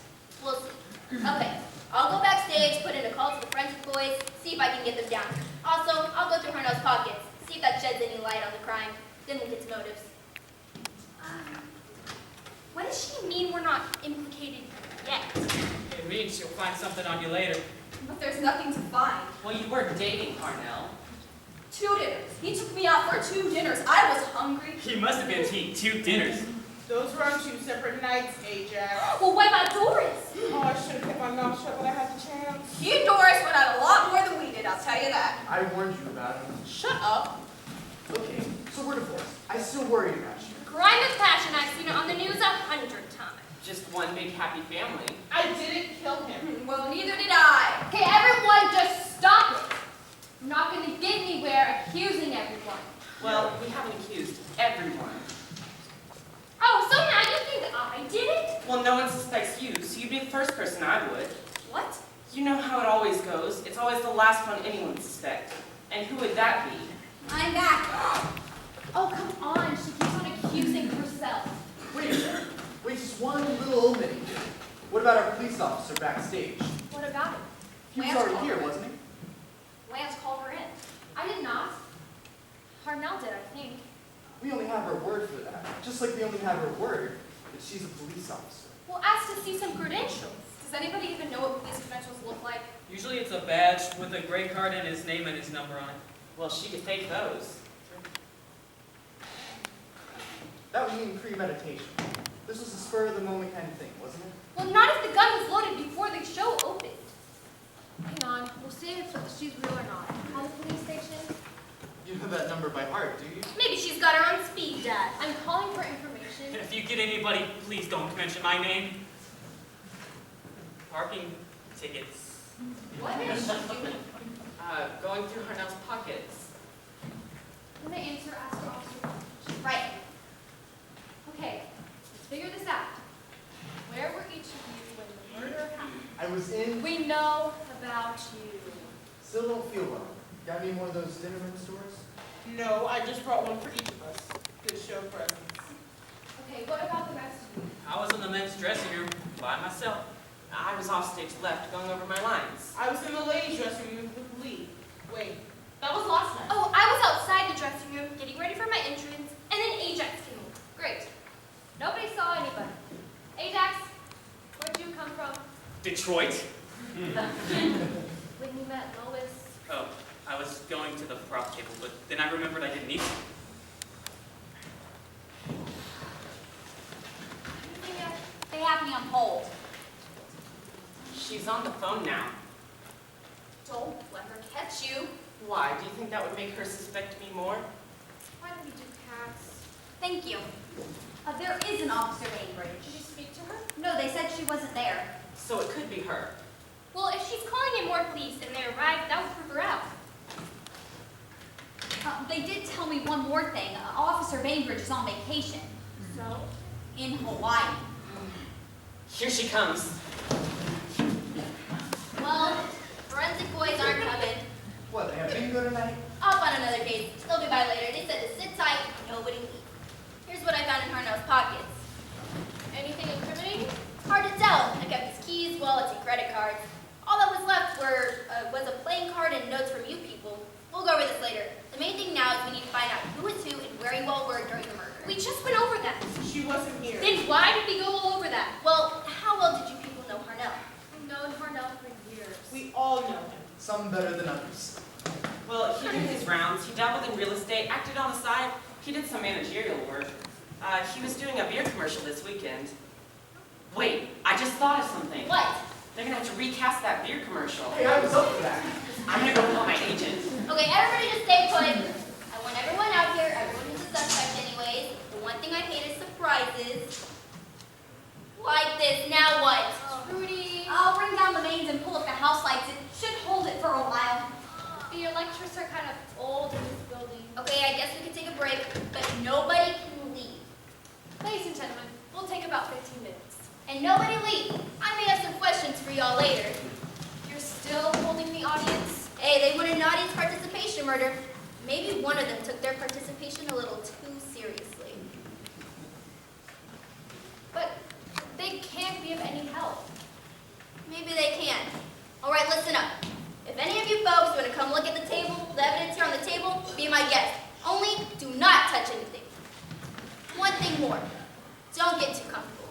We'll see. Okay, I'll go backstage, put in a call to the French boys, see if I can get them down. Also, I'll go through Harnell's pockets, see if that sheds any light on the crime. Then we'll get to motives. What does she mean we're not implicated yet? It means she'll find something on you later. But there's nothing to find. Well, you were dating Harnell. 2 dinners. He took me out for 2 dinners. I was hungry. He must have been eating 2 dinners. Those were on 2 separate nights, Ajax. Well, what about Doris? Oh, I should have kept my mouth shut when I had the chance. He and Doris went out a lot more than we did, I'll tell you that. I warned you about it. Shut up. Okay, so we're divorced. I still worry about you. Crime of passion, I've seen it on the news 100 times. Just one big happy family. I didn't kill him. Well, neither did I. Okay, everyone just stop it. I'm not going to get anywhere accusing everyone. Well, we haven't accused everyone. Oh, so now you think I did it? Well, no one suspects you, so you'd be the first person I would. What? You know how it always goes. It's always the last one anyone would suspect. And who would that be? I'm back. Oh, come on. She keeps on accusing herself. Wait a minute. Wait, just one little opening. What about our police officer backstage? What about it? He was Lance already called here, her. wasn't he? Lance called her in. I did not. Harnell did, I think. We only have her word for that. Just like we only have her word that she's a police officer. We'll ask to see some credentials. Does anybody even know what police credentials look like? Usually it's a badge with a gray card and his name and his number on it. Well, she could fake those. That would mean premeditation. This was a spur-of-the-moment kind of thing, wasn't it? Well, not if the gun was loaded before the show opened. Hang on. We'll see if she's real or not. Call the police station. You know that number by heart, do you? Maybe she's got her own speed dial. I'm calling for information. If you get anybody, please don't mention my name. Parking tickets. What is she doing? Going through Harnell's pockets. When they answer, ask for Officer. Right. Okay, let's figure this out. Where were each of you when the murder happened? I was in. We know about you. Still don't feel well. Got any more of those dinnerman stores? No, I just brought one for each of us. Good show presents. Okay, what about the rest of you? I was in the men's dressing room by myself. I was off stage left going over my lines. I was in the ladies' dressing room with Lee. Wait, That was last night. Oh, I was outside the dressing room getting ready for my entrance, and then Ajax came over. Great. Nobody saw anybody. Ajax, where'd you come from? Detroit. When you met Lois. Oh, I was going to the prop table, but then I remembered I didn't need to. Anything yet? They have me on hold. She's on the phone now. Don't let her catch you. Why? Do you think that would make her suspect me more? Why don't we do cats? Thank you. There is an Officer Bainbridge. Did you speak to her? No, they said she wasn't there. So it could be her. Well, if she's calling in more police and they arrive, that would prove her out. They did tell me one more thing. Officer Bainbridge is on vacation. So? In Hawaii. Here she comes. Well, forensic boys aren't coming. What, they have bingo tonight? I'll find another case. They'll be by later. They said to sit tight, nobody leave. Here's what I found in Harnell's pockets. Anything incriminating? Hard to tell. I kept his keys, wallets, and credit cards. All that was left was a playing card and notes from you people. We'll go over this later. The main thing now is we need to find out who is who and where you all were during the murder. We just went over that. She wasn't here. Then why did we go all over that? Well, how well did you people know Harnell? I've known Harnell for years. We all know him. Some better than others. Well, he did his rounds. He dabbled in real estate, acted on the side. He did some managerial work. He was doing a beer commercial this weekend. Wait, I just thought of something. What? They're gonna have to recast that beer commercial. Hey, I was up for that. I'm gonna go call my agent. Okay, everybody just stay put. I want everyone out here. Everyone is a suspect anyways. The one thing I hate is surprises. Like this. Now what? Rudy, I'll bring down the mains and pull up the house lights. It should hold it for a while. the electrics are kind of old in this building. Okay, I guess we can take a break, but nobody can leave. Ladies and gentlemen, we'll take about 15 minutes. And nobody leave. I may have some questions for y'all later. You're still holding the audience? Hey, they wanted an audience participation murder. Maybe one of them took their participation a little too seriously. But they can't be of any help. Maybe they can. All right, listen up. If any of you folks want to come look at the table, the evidence here on the table, be my guest. Only do not touch anything. One thing more. Don't get too comfortable.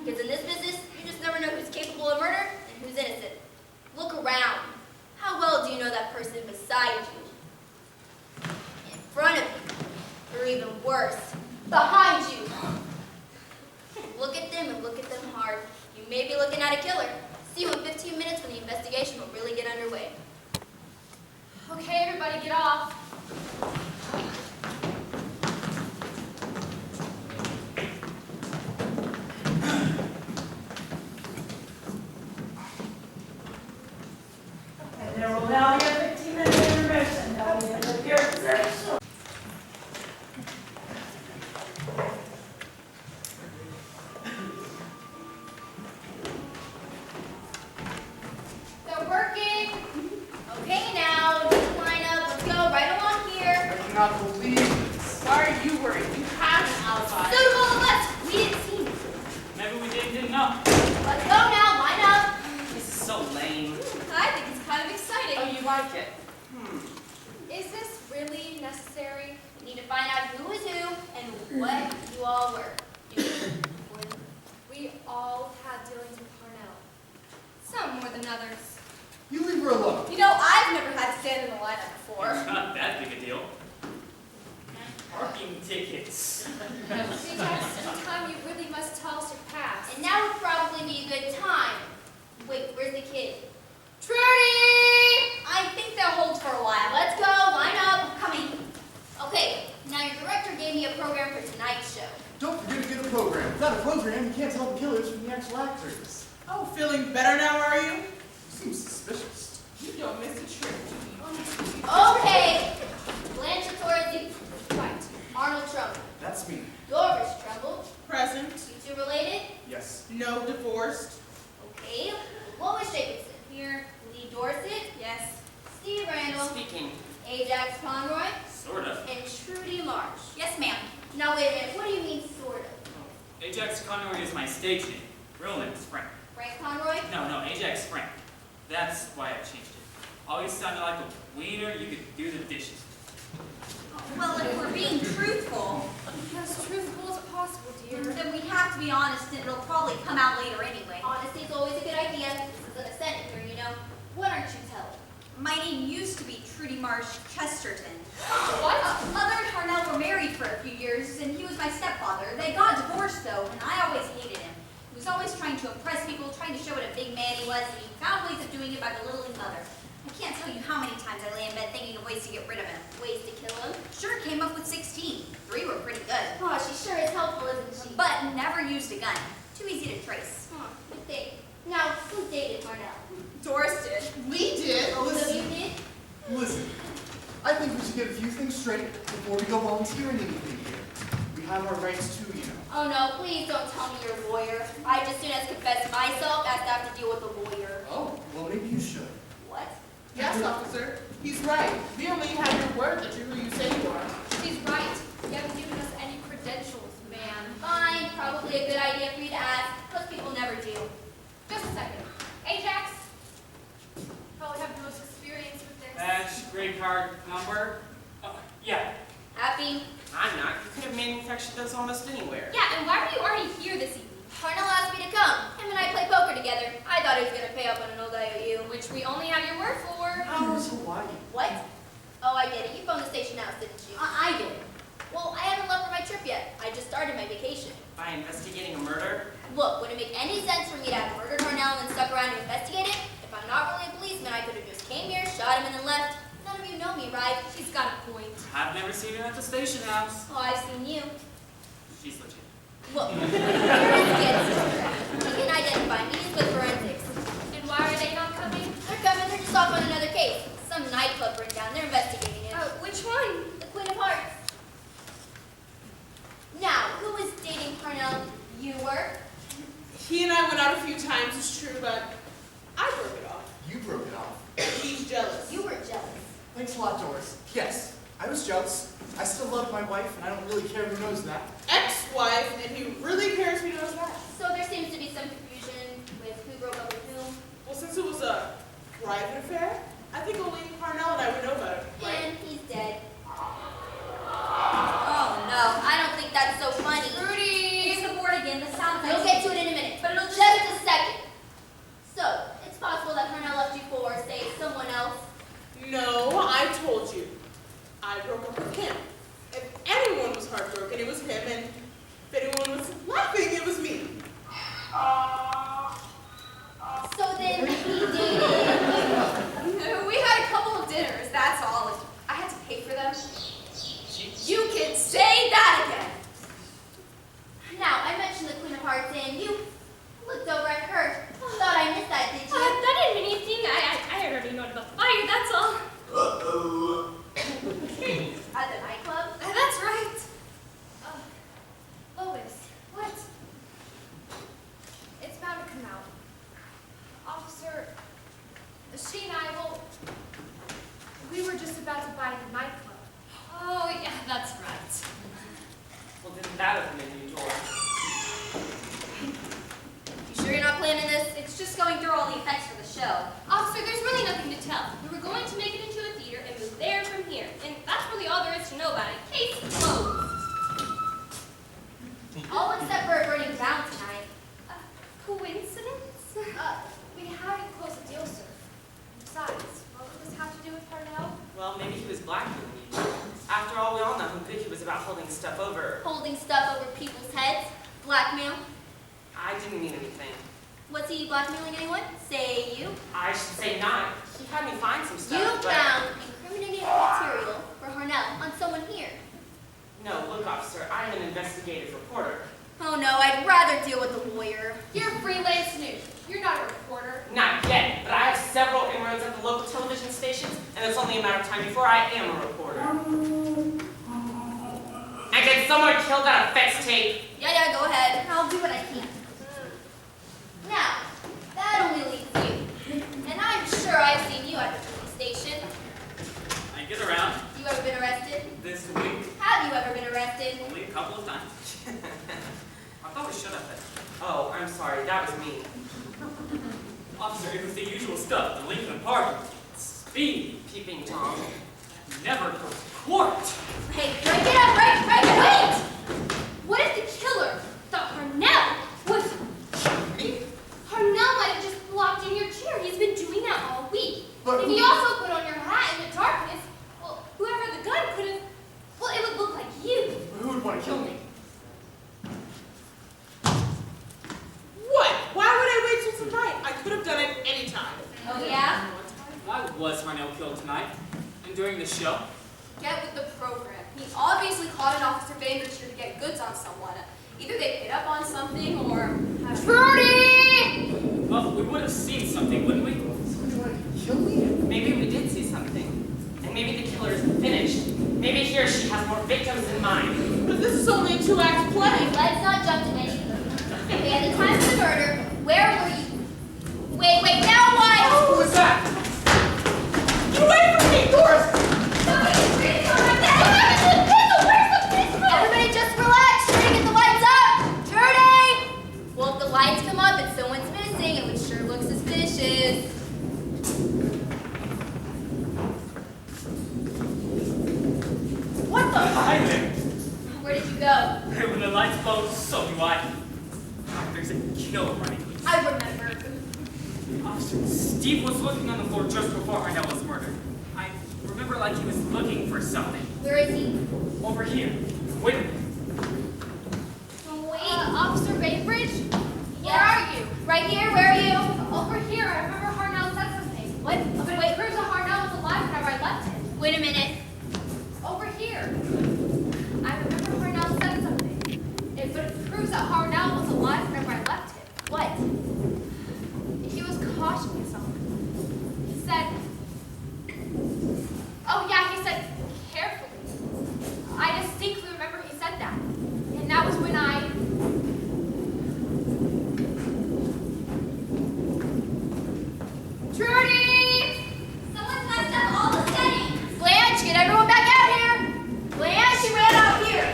Because in this business, you just never know who's capable of murder and who's innocent. Look around. How well do you know that person beside you? In front of you. Or even worse, behind you. Look at them and look at them hard. You may be looking at a killer. See you in 15 minutes when the investigation will really get underway. Okay, everybody get off. And there will now be a 15-minute intermission. Now we can look your position. They're working. Okay, now, just line up. Let's go right along here. I cannot believe this. Why are you worried? You have an alibi. So do all of us. We didn't see him. Maybe we didn't know. Let's go now. Line up. This is so lame. I think it's kind of exciting. Oh, you like it? Is this really necessary? We need to find out who is who and what you all were. We all had dealings with Harnell. Some more than others. You leave her alone. You know, I've never had to stand in the lineup before. It's not that big a deal. Parking tickets. Ajax, sometime you really must tell us your past. And now would probably be a good time. Wait, where's the kid? Trudy! I think they'll hold for a while. Let's go. Line up. Coming. Okay, now your director gave me a program for tonight's show. Don't forget to get a program. Without a program, you can't tell the killers from the actual actors. Oh, feeling better now, are you? Seems suspicious. You don't miss a trick. Okay. Blanche Torres, Right. Arnold Trumbull. That's me. Doris Trumbull. Present. You two related? Yes. No divorced. Okay. Lois Jacobson. Here. Lee Dorset. Yes. Steve Randall. Speaking. Ajax Conroy, Sort of. and Trudy Marsh. Yes, ma'am. Now wait a minute, what do you mean sort of? Ajax Conroy is my stage name. Real name is Frank. Frank Conroy? No, Ajax Frank. That's why I changed it. Always sounded like a wiener you could do the dishes. Well, if we're being truthful, As truthful as possible, dear. then we have to be honest, and it'll probably come out later anyway. Honesty is always a good idea. This is an Senate here, you know. What aren't you telling? My name used to be Trudy Marsh Chesterton. What? Mother and Harnell were married for a few years, and he was my stepfather. They got divorced, though, and I always hated him. He was always trying to impress people, trying to show what a big man he was, and he found ways of doing it by belittling Mother. I can't tell you how many times I lay in bed thinking of ways to get rid of him. Ways to kill him? Sure, came up with 16. 3 were pretty good. Oh, she sure is helpful, isn't she? But never used a gun. Too easy to trace. Good thing. Now, who dated Harnell? Doris did. We did. Oh, so you did? Listen, I think we should get a few things straight before we go volunteering anything here. We have our rights too, you know. Oh no, please don't tell me you're a lawyer. I just soon as confess myself as to have to deal with a lawyer. Oh, well maybe you should. What? Yes, officer. He's right. We only have your word that you're who you say you are. She's right. You haven't given us any credentials, man. Fine, probably a good idea for you to ask. Most people never do. Just a second. Ajax? Probably have the most experience with this. Badge, grade card, number. Yeah. Happy? I'm not. You could have manufactured those almost anywhere. Yeah, and why were you already here this evening? Harnell asked me to come. Him and I play poker together. I thought he was going to pay up on an old IOU. Which we only have your word for. Here's Hawaii. What? Oh, I get it. You phoned the station house, didn't you? I did. Well, I haven't left for my trip yet. I just started my vacation. By investigating a murder? Look, would it make any sense for me to have murdered Harnell and then stuck around to investigate it? If I'm not really a policeman, I could have just came here, shot him, and then left. None of you know me, right? She's got a point. I've never seen her at the station house. Oh, I've seen you. She's legit. Look, here is Gibbs. He can identify me with forensics. And why are they not coming? They're coming, they're just off on another case. Some nightclub burned down, they're investigating it. Oh, which one? The Queen of Hearts. Now, who was dating Harnell? You were? He and I went out a few times, it's true, but I broke it off. You broke it off. He's jealous. You were jealous. Thanks a lot, Doris. Yes, I was jealous. I still love my wife, and I don't really care who knows that. Ex-wife, and he really cares who knows that. So there seems to be some confusion with who broke up with whom. Well, since it was a private affair, I think only Harnell and I would know about it, right? And he's dead. Oh no, I don't think that's so funny. Rudy! It's the board again. The sound We'll get to it in a minute, but it'll just a second. So, it's possible that Harnell left you for, say, someone else. No, I told you. I broke up with him. If anyone was heartbroken, it was him, and if anyone was laughing, it was me. So then he dated. We had a couple of dinners, that's all. I had to pay for them. You can say that again. Now, I mentioned the Queen of Hearts, and you looked over at her. Thought I missed that, did you? That didn't mean anything. I already know about the fire, that's all. At the nightclub? That's right. Lois, what? It's bound to come out. Officer, she and I, well, we were just about to buy the nightclub. Oh, yeah, that's right. Well, didn't that open a new door? You sure you're not planning this? It's just going through all the effects for the show. Officer, there's really nothing to tell. We were going to make it into a theater and move there from here. And that's really all there is to know about it. Case closed. All except for it burning down tonight. Coincidence? We haven't closed the deal, sir. Besides, what does this have to do with Harnell? Well, maybe he was blackmailing you. After all, we all know how good he was about holding stuff over. Holding stuff over people's heads. Blackmail. I didn't mean anything. Was he blackmailing anyone? Say you. I should say not. He had me find some stuff, You but... found incriminating material for Harnell on someone here. No, look, officer, I'm an investigative reporter. Oh no, I'd rather deal with a lawyer. You're freelance news. You're not a reporter. Not yet, but I have several inroads at the local television stations, and it's only a matter of time before I am a reporter. And can someone kill that effects tape? Yeah, go ahead. I'll do what I can. Now, that only leaves you. And I'm sure I've seen you at the police station. I get around. You ever been arrested? This week, Have you ever been arrested? only a couple of times. I thought we should have been. Oh, I'm sorry, that was me. Officer, it was the usual stuff. The Lincoln Party. Speed. Peeping Tom. Never go to court. Hey, break it up, break it, wait! What if the killer thought Harnell was me? Harnell might have just blocked in your chair. He's been doing that all week. But if he also put on your hat in the darkness, well, whoever the gun could have, well, it would look like you. who would want to kill me? What? Why would I wait till tonight? I could have done it any time. Oh, yeah? Why was Harnell killed tonight? And during the show? Get with the program. He obviously caught an Officer Bainbridge here to get goods on someone. Either they hit up on something or... Trudy! Well, we would have seen something, wouldn't we? Somebody want to kill me? Maybe we did see something. And maybe the killer isn't finished. Maybe he or she has more victims in mind. But this is only a 2-act play. Let's not jump to anything. Okay, at the time of the murder, where were you? Wait, now what? Who was that? Get away from me! Doris! Everybody just relax. Trudy, get the lights up. Trudy! Well, if the lights come up and someone's missing, it would sure look suspicious. What the? Hi there. Where did you go? When the lights go, so do I. There's a killer running loose. I remember. Officer, Steve was looking on the floor just before Harnell was murdered. I remember like he was looking for something. Where is he? Over here. Wait a minute. Wait. Officer Bainbridge? Where Yeah. are you? Right here, where are you? Over here. I remember Harnell said something. What? But it proves that Harnell was alive whenever I left him. Wait a minute. Over here. I remember Harnell said something. But it proves that Harnell was alive whenever I left him. What? He was cautioning someone. He said, oh yeah, he said, carefully. I distinctly remember he said that. And that was when Trudy! Someone's messed up all the settings. Blanche, get everyone back out here. Blanche, she ran out here.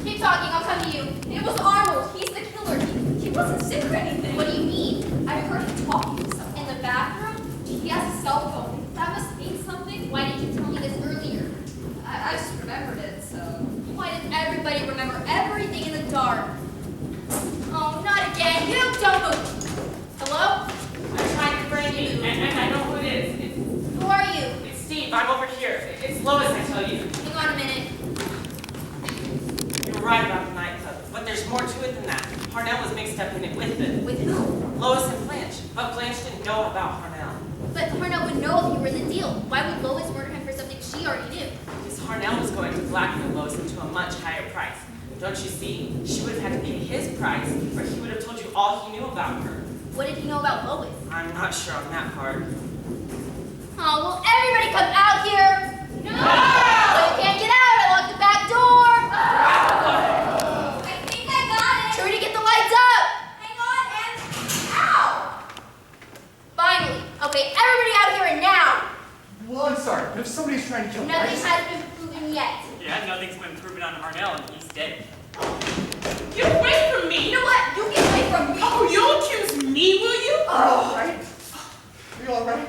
Keep talking, I'll come to you. It was Arnold. He's the killer. He wasn't sick or anything. What do you mean? I heard him talking to someone. In the bathroom? He has a cell phone. That must mean something. Why didn't you tell me this earlier? I just remembered it, so. Why does everybody remember everything in the dark? Oh, not again. You don't move. Hello? I'm trying to bring you. And I know who it is. Who are you? It's Steve. I'm over here. It's Lois, I tell you. Hang on a minute. You're right about the nightclub. But there's more to it than that. Harnell was mixed up in it with it. With who? Lois and Blanche. But Blanche didn't know about Harnell. But Harnell would know if you were in the deal. Why would Lois murder him for something she already knew? Because Harnell was going to blackmail Lois into a much higher price. Don't you see? She would have had to pay his price, or he would have told you all he knew about her. What did he know about Lois? I'm not sure on that part. Oh, will everybody come out here? No! You can't get out. I locked the back door. I think I got it. Trudy, get the lights up. Hang on, and ow! Finally. Okay, everybody out here and now. Well, I'm sorry, but if somebody's trying to kill me, I Nothing just... has been proven yet. Yeah, nothing's been proven on Harnell, and he's dead. Get away from me! You know what? You get away from me. Oh, you'll accuse me, will you? All right. Are you all right?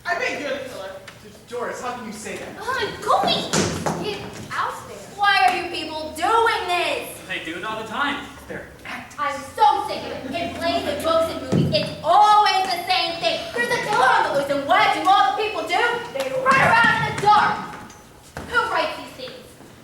I bet you're the killer. Doris, how can you say that? Going. Get out there. Why are you people doing this? They do it all the time. They're I'm so sick of it. In plays and books and movies, it's always the same thing. There's a killer on the loose, and what do all the people do? They run around in the dark. Who writes these things?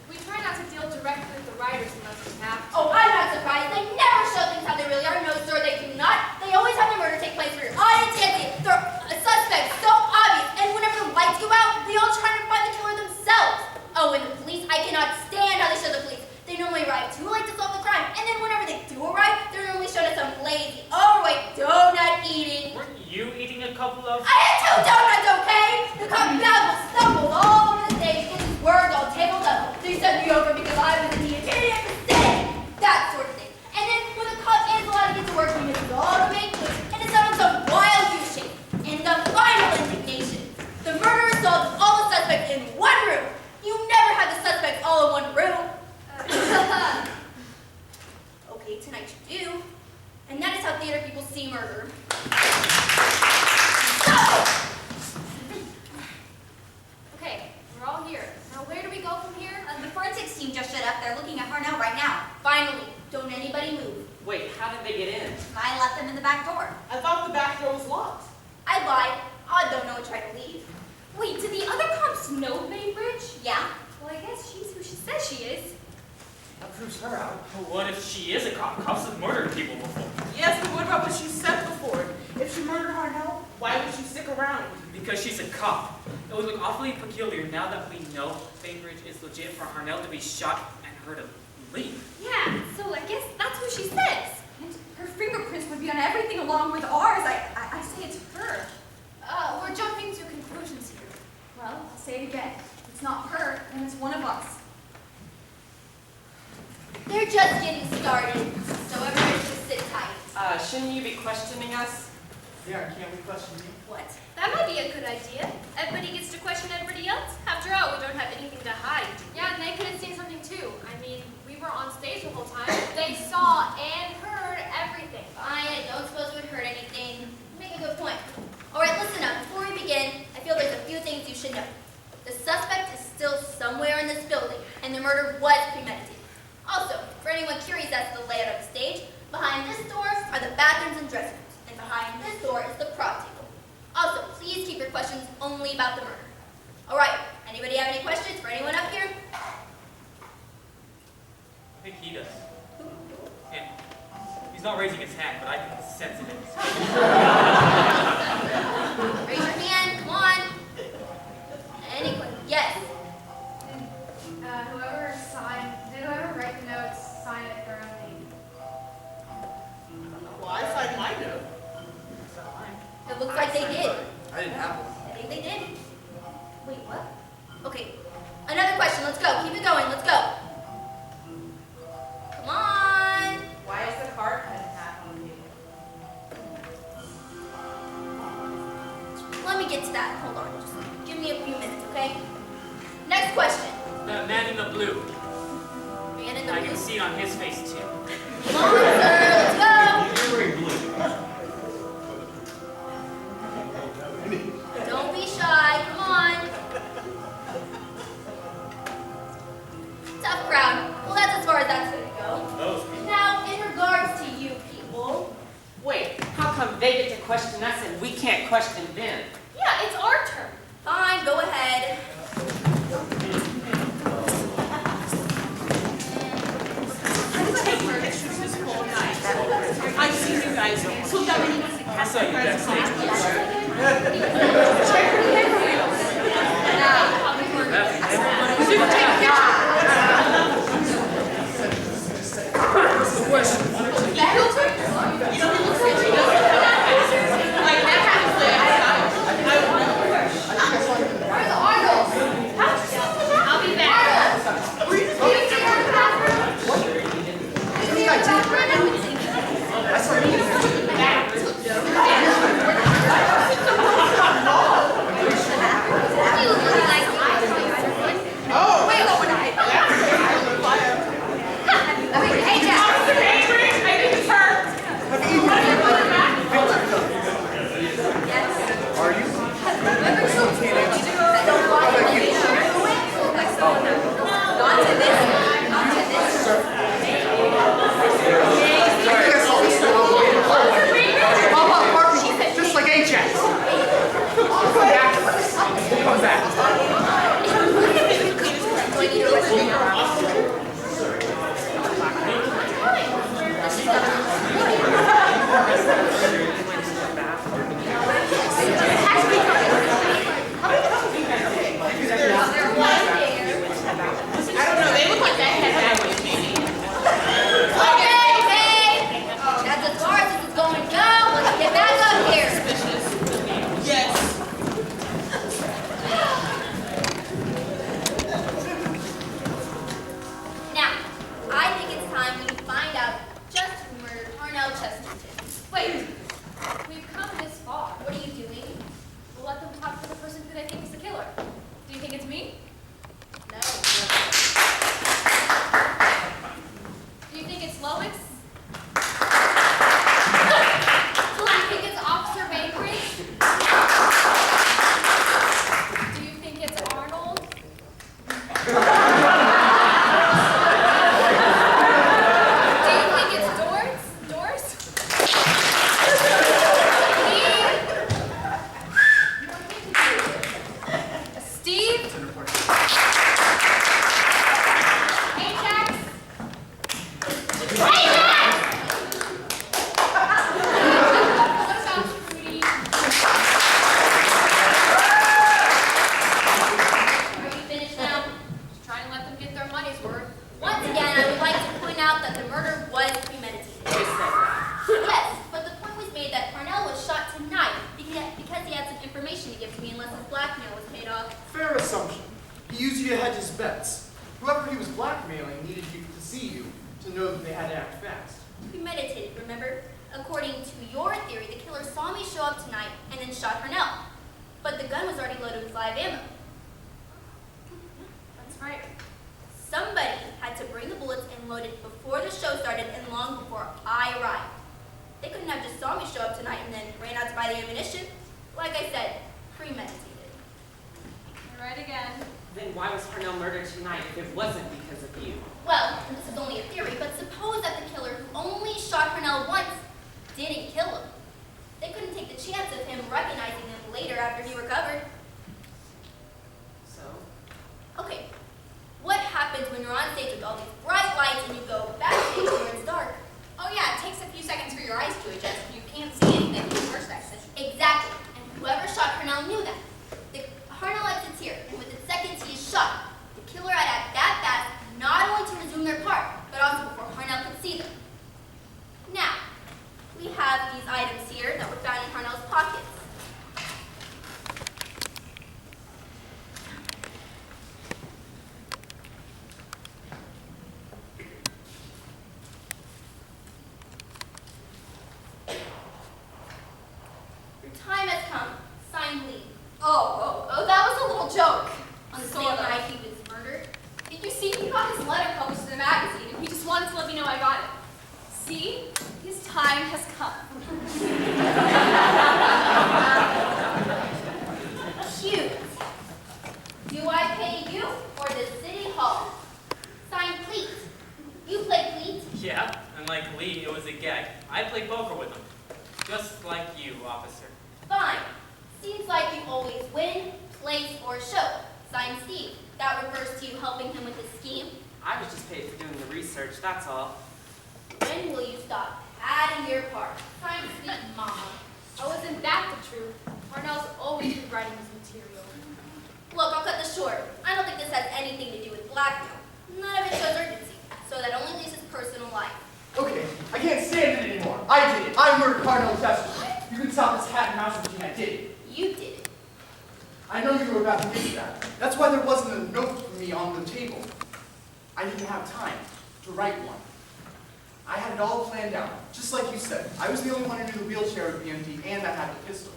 We try not to deal directly with the writers unless we have to. Oh, I'm not surprised. They never show things how they really are. No, sir, they do not. They always have the murder take place for your audience to see it. They're a suspect, so obvious. And whenever the lights go out, they all try to find the killer themselves. Oh, and the police, I cannot stand how they show the police. They normally arrive too late to solve the crime. And then whenever they do arrive, they're normally shown as some lazy, overweight, donut eating. Weren't you eating a couple of... I had 2 donuts, okay? The cop now did they get in? I left them in the back door. I thought the back door was locked. I lied. I don't know and tried to leave. Wait, do the other cops know Bainbridge? Yeah? Well, I guess she's who she says she is. That proves her out. What if she is a cop? Cops have murdered people before. Yes, but what about what she said before? If she murdered Harnell, why would she stick around? Because she's a cop. It would look awfully peculiar now that we know Bainbridge is legit for Harnell to be shot and her to leave. Yeah, so I guess that's who she says. And her fingerprints would be on everything along with ours. I say it's her. We're jumping to conclusions here. Well, I'll say it again. It's not her, and it's one of us. They're just getting started, so everybody just sit tight. Shouldn't you be questioning us? Yeah, can't we question you? What? That might be a good idea. Everybody gets to question everybody else. After all, we don't have anything to hide. Yeah, and they could have seen something too. I mean, we were on stage the whole time. They saw and heard everything. Fine, I don't suppose it would hurt anything. You make a good point. All right, listen up. Before we begin, I feel there's a few things you should know. The suspect is still somewhere in this building, and the murder was premeditated. Also, for anyone curious as to the layout of the stage, behind this door are the bathrooms and dressing rooms, and behind this door is the prop table. Also, please keep your questions only about the murder. All right, anybody have any questions for anyone up here? I think he does. Yeah. He's not raising his hand, but I can sense it in his hand. Raise your hand, come on. Any questions? Yes. Whoever write the notes, sign it their own name. Well, I signed my note. It looks like they did. I didn't have one. I think they did. Wait, what? Okay. Another question. Let's go. Keep it going. Let's go. Come on. Why is the card cut in half on the table? Let me get to that. Hold on. Just give me a few minutes, okay? Next question. The man in the blue. Man in the I blue. can see it on his face too. Come on, sir. Let's go. Don't be shy. Come on. Tough crowd. Well, that's as far as that's going to go. Those people. Now, in regards to you people, Wait, how come they get to question us and we can't question them? Yeah, it's our turn. fine, go ahead. Pictures this whole night. I've seen you guys. So that many I saw you backstage. You know, he looks at you. Like that happens outside. He used you to hedge his bets. Whoever he was blackmailing needed you to see you to know that they had to act fast. Premeditated, remember? According to your theory, the killer saw me show up tonight and then shot Cornell. But the gun was already loaded with live ammo. That's right. Somebody had to bring the bullets and load it before the show started and long before I arrived. They couldn't have just saw me show up tonight and then ran out to buy the ammunition. Like I said, premeditated. You're right again. Then why was Cornell murdered tonight if it wasn't because of you? Well, this is only a theory, but suppose that the killer who only shot Cornell once didn't kill him. They couldn't take the chance of him recognizing him later after he recovered. So? Okay, what happens when you're on stage with all these bright lights and you go backstage where it's dark? Oh yeah, it takes a few seconds for your eyes to adjust. You can't see anything in the first exit. Exactly, and whoever shot Cornell knew that. The Cornell exits here, and within seconds he is shot. The killer had acted that fast, not only to resume their part, but also before Cornell could see them. Now, we have these items here that were found in Cornell's pockets. Your time has come. Signed Lee. Oh, that was a little joke. On the Sort same of. night he was murdered. You see, he got his letter published in the magazine, and he just wanted to let me know I got it. See? His time has come. Cute. Do I pay you or the city hall? Signed Cleet. You play Cleet? Yeah, and like Lee, it was a gag. I played poker with him. Just like you, officer. Fine. Seems like you always win, place, or show. Signed Steve. That refers to you helping him with his scheme. I was just paid for doing the research, that's all. When will you stop adding your part? Signed Steve, Mama. Oh, isn't that the truth? Cornell's always rewriting his material. Look, I'll cut this short. I don't think this has anything to do with blackmail. None of it shows urgency, so that only leaves his personal life. Okay, I can't stand it anymore. I did it. I murdered Cardinal Chesterton. You can stop this cat and mouse routine. I did it. You did it. I know you were about to get to that. That's why there wasn't a note from me on the table. I didn't have time to write one. I had it all planned out, just like you said. I was the only one who knew the wheelchair would be empty, and I had the pistol.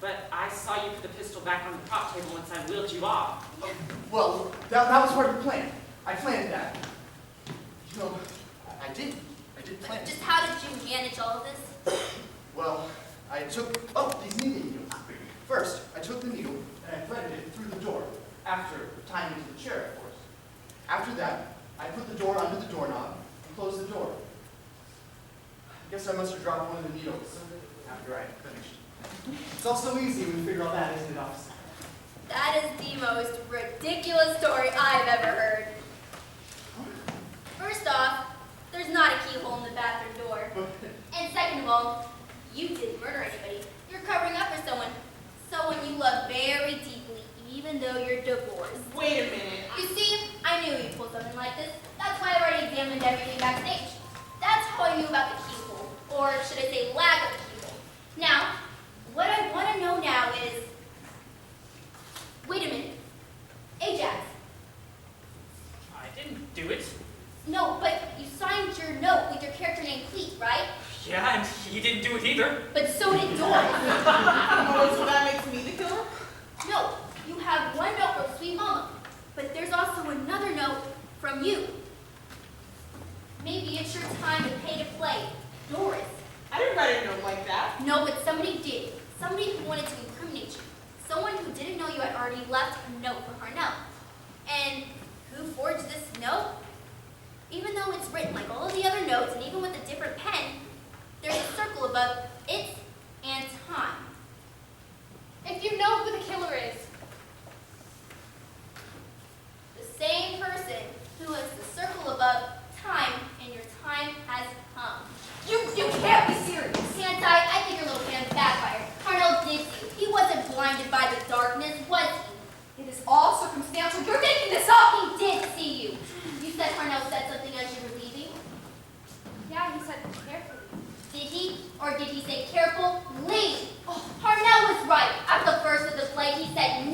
But I saw you put the pistol back on the prop table once I wheeled you off. Well, that was part of the plan. I planned that. You know, I did plan it. Just how did you manage all of this? Well, I took, these knitting needles. First, I took the needle and I threaded it through the door, after tying it to the chair, of course. After that, I put the door under the doorknob and closed the door. I guess I must have dropped one of the needles after I finished. It's all so easy when you figure all that, isn't it, officer? That is the most ridiculous story I've ever heard. First off, there's not a keyhole in the bathroom door. And second of all, you didn't murder anybody. You're covering up for someone you love very deeply, even though you're divorced. Wait a minute. You see, I knew you'd pull something like this. That's why I already examined everything backstage. That's how I knew about the keyhole, or should I say lack of keyhole. Now, what I want to know now is, wait a minute, Ajax. I didn't do it. No, but you signed your note with your character named Cleet, right? Yeah, and he didn't do it either. But so did Doris. Oh, so that makes me the killer? No, you have one note from Sweet Mama, but there's also another note from you. Maybe it's your time to pay to play, Doris. I didn't write a note like that. No, but somebody did. Somebody who wanted to incriminate you. Someone who didn't know you had already left a note for Harnell. And who forged this note? Even though it's written like all of the other notes, and even with a different pen, there's a circle above it and time. If you know who the killer is, The same person who has the circle above time, and your time has come. You can't be serious. Can't I think your little plan backfired. Harnell did see you. He wasn't blinded by the darkness, was he? It is all circumstantial. You're making this up. He did see you. You said Harnell said something as you were leaving. yeah, he said carefully. Did he? Or did he say careful? Leave. Oh, Harnell was right. At the first of the play, he said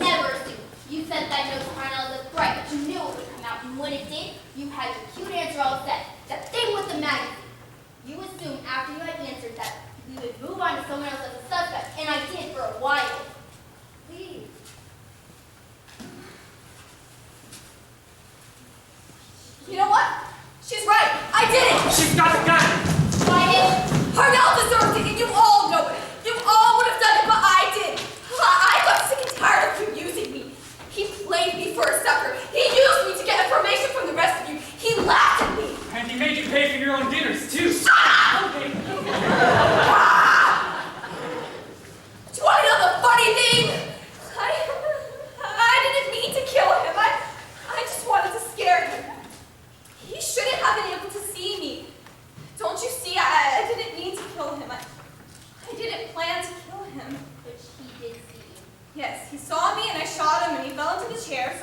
when it did, you had your cute answer all set. The thing with the magazine. You assumed after you had answered that we would move on to someone else as a suspect, and I did for a while. Please. You know what? She's right. I did it. She's got the gun! Harnell deserved it, and you all know it. You all would have done it, but I did. I got sick and tired of him using me. He played me for a sucker. He used me to get information from the rest of you. He laughed at me. And he made you pay for your own dinners, too. Shut up! Okay. Do you want to know the funny thing? I didn't mean to kill him. I just wanted to scare him. He shouldn't have been able to see me. Don't you see? I didn't mean to kill him. I didn't plan to kill him. Which he did see you. Yes, he saw me and I shot him and he fell into the chair,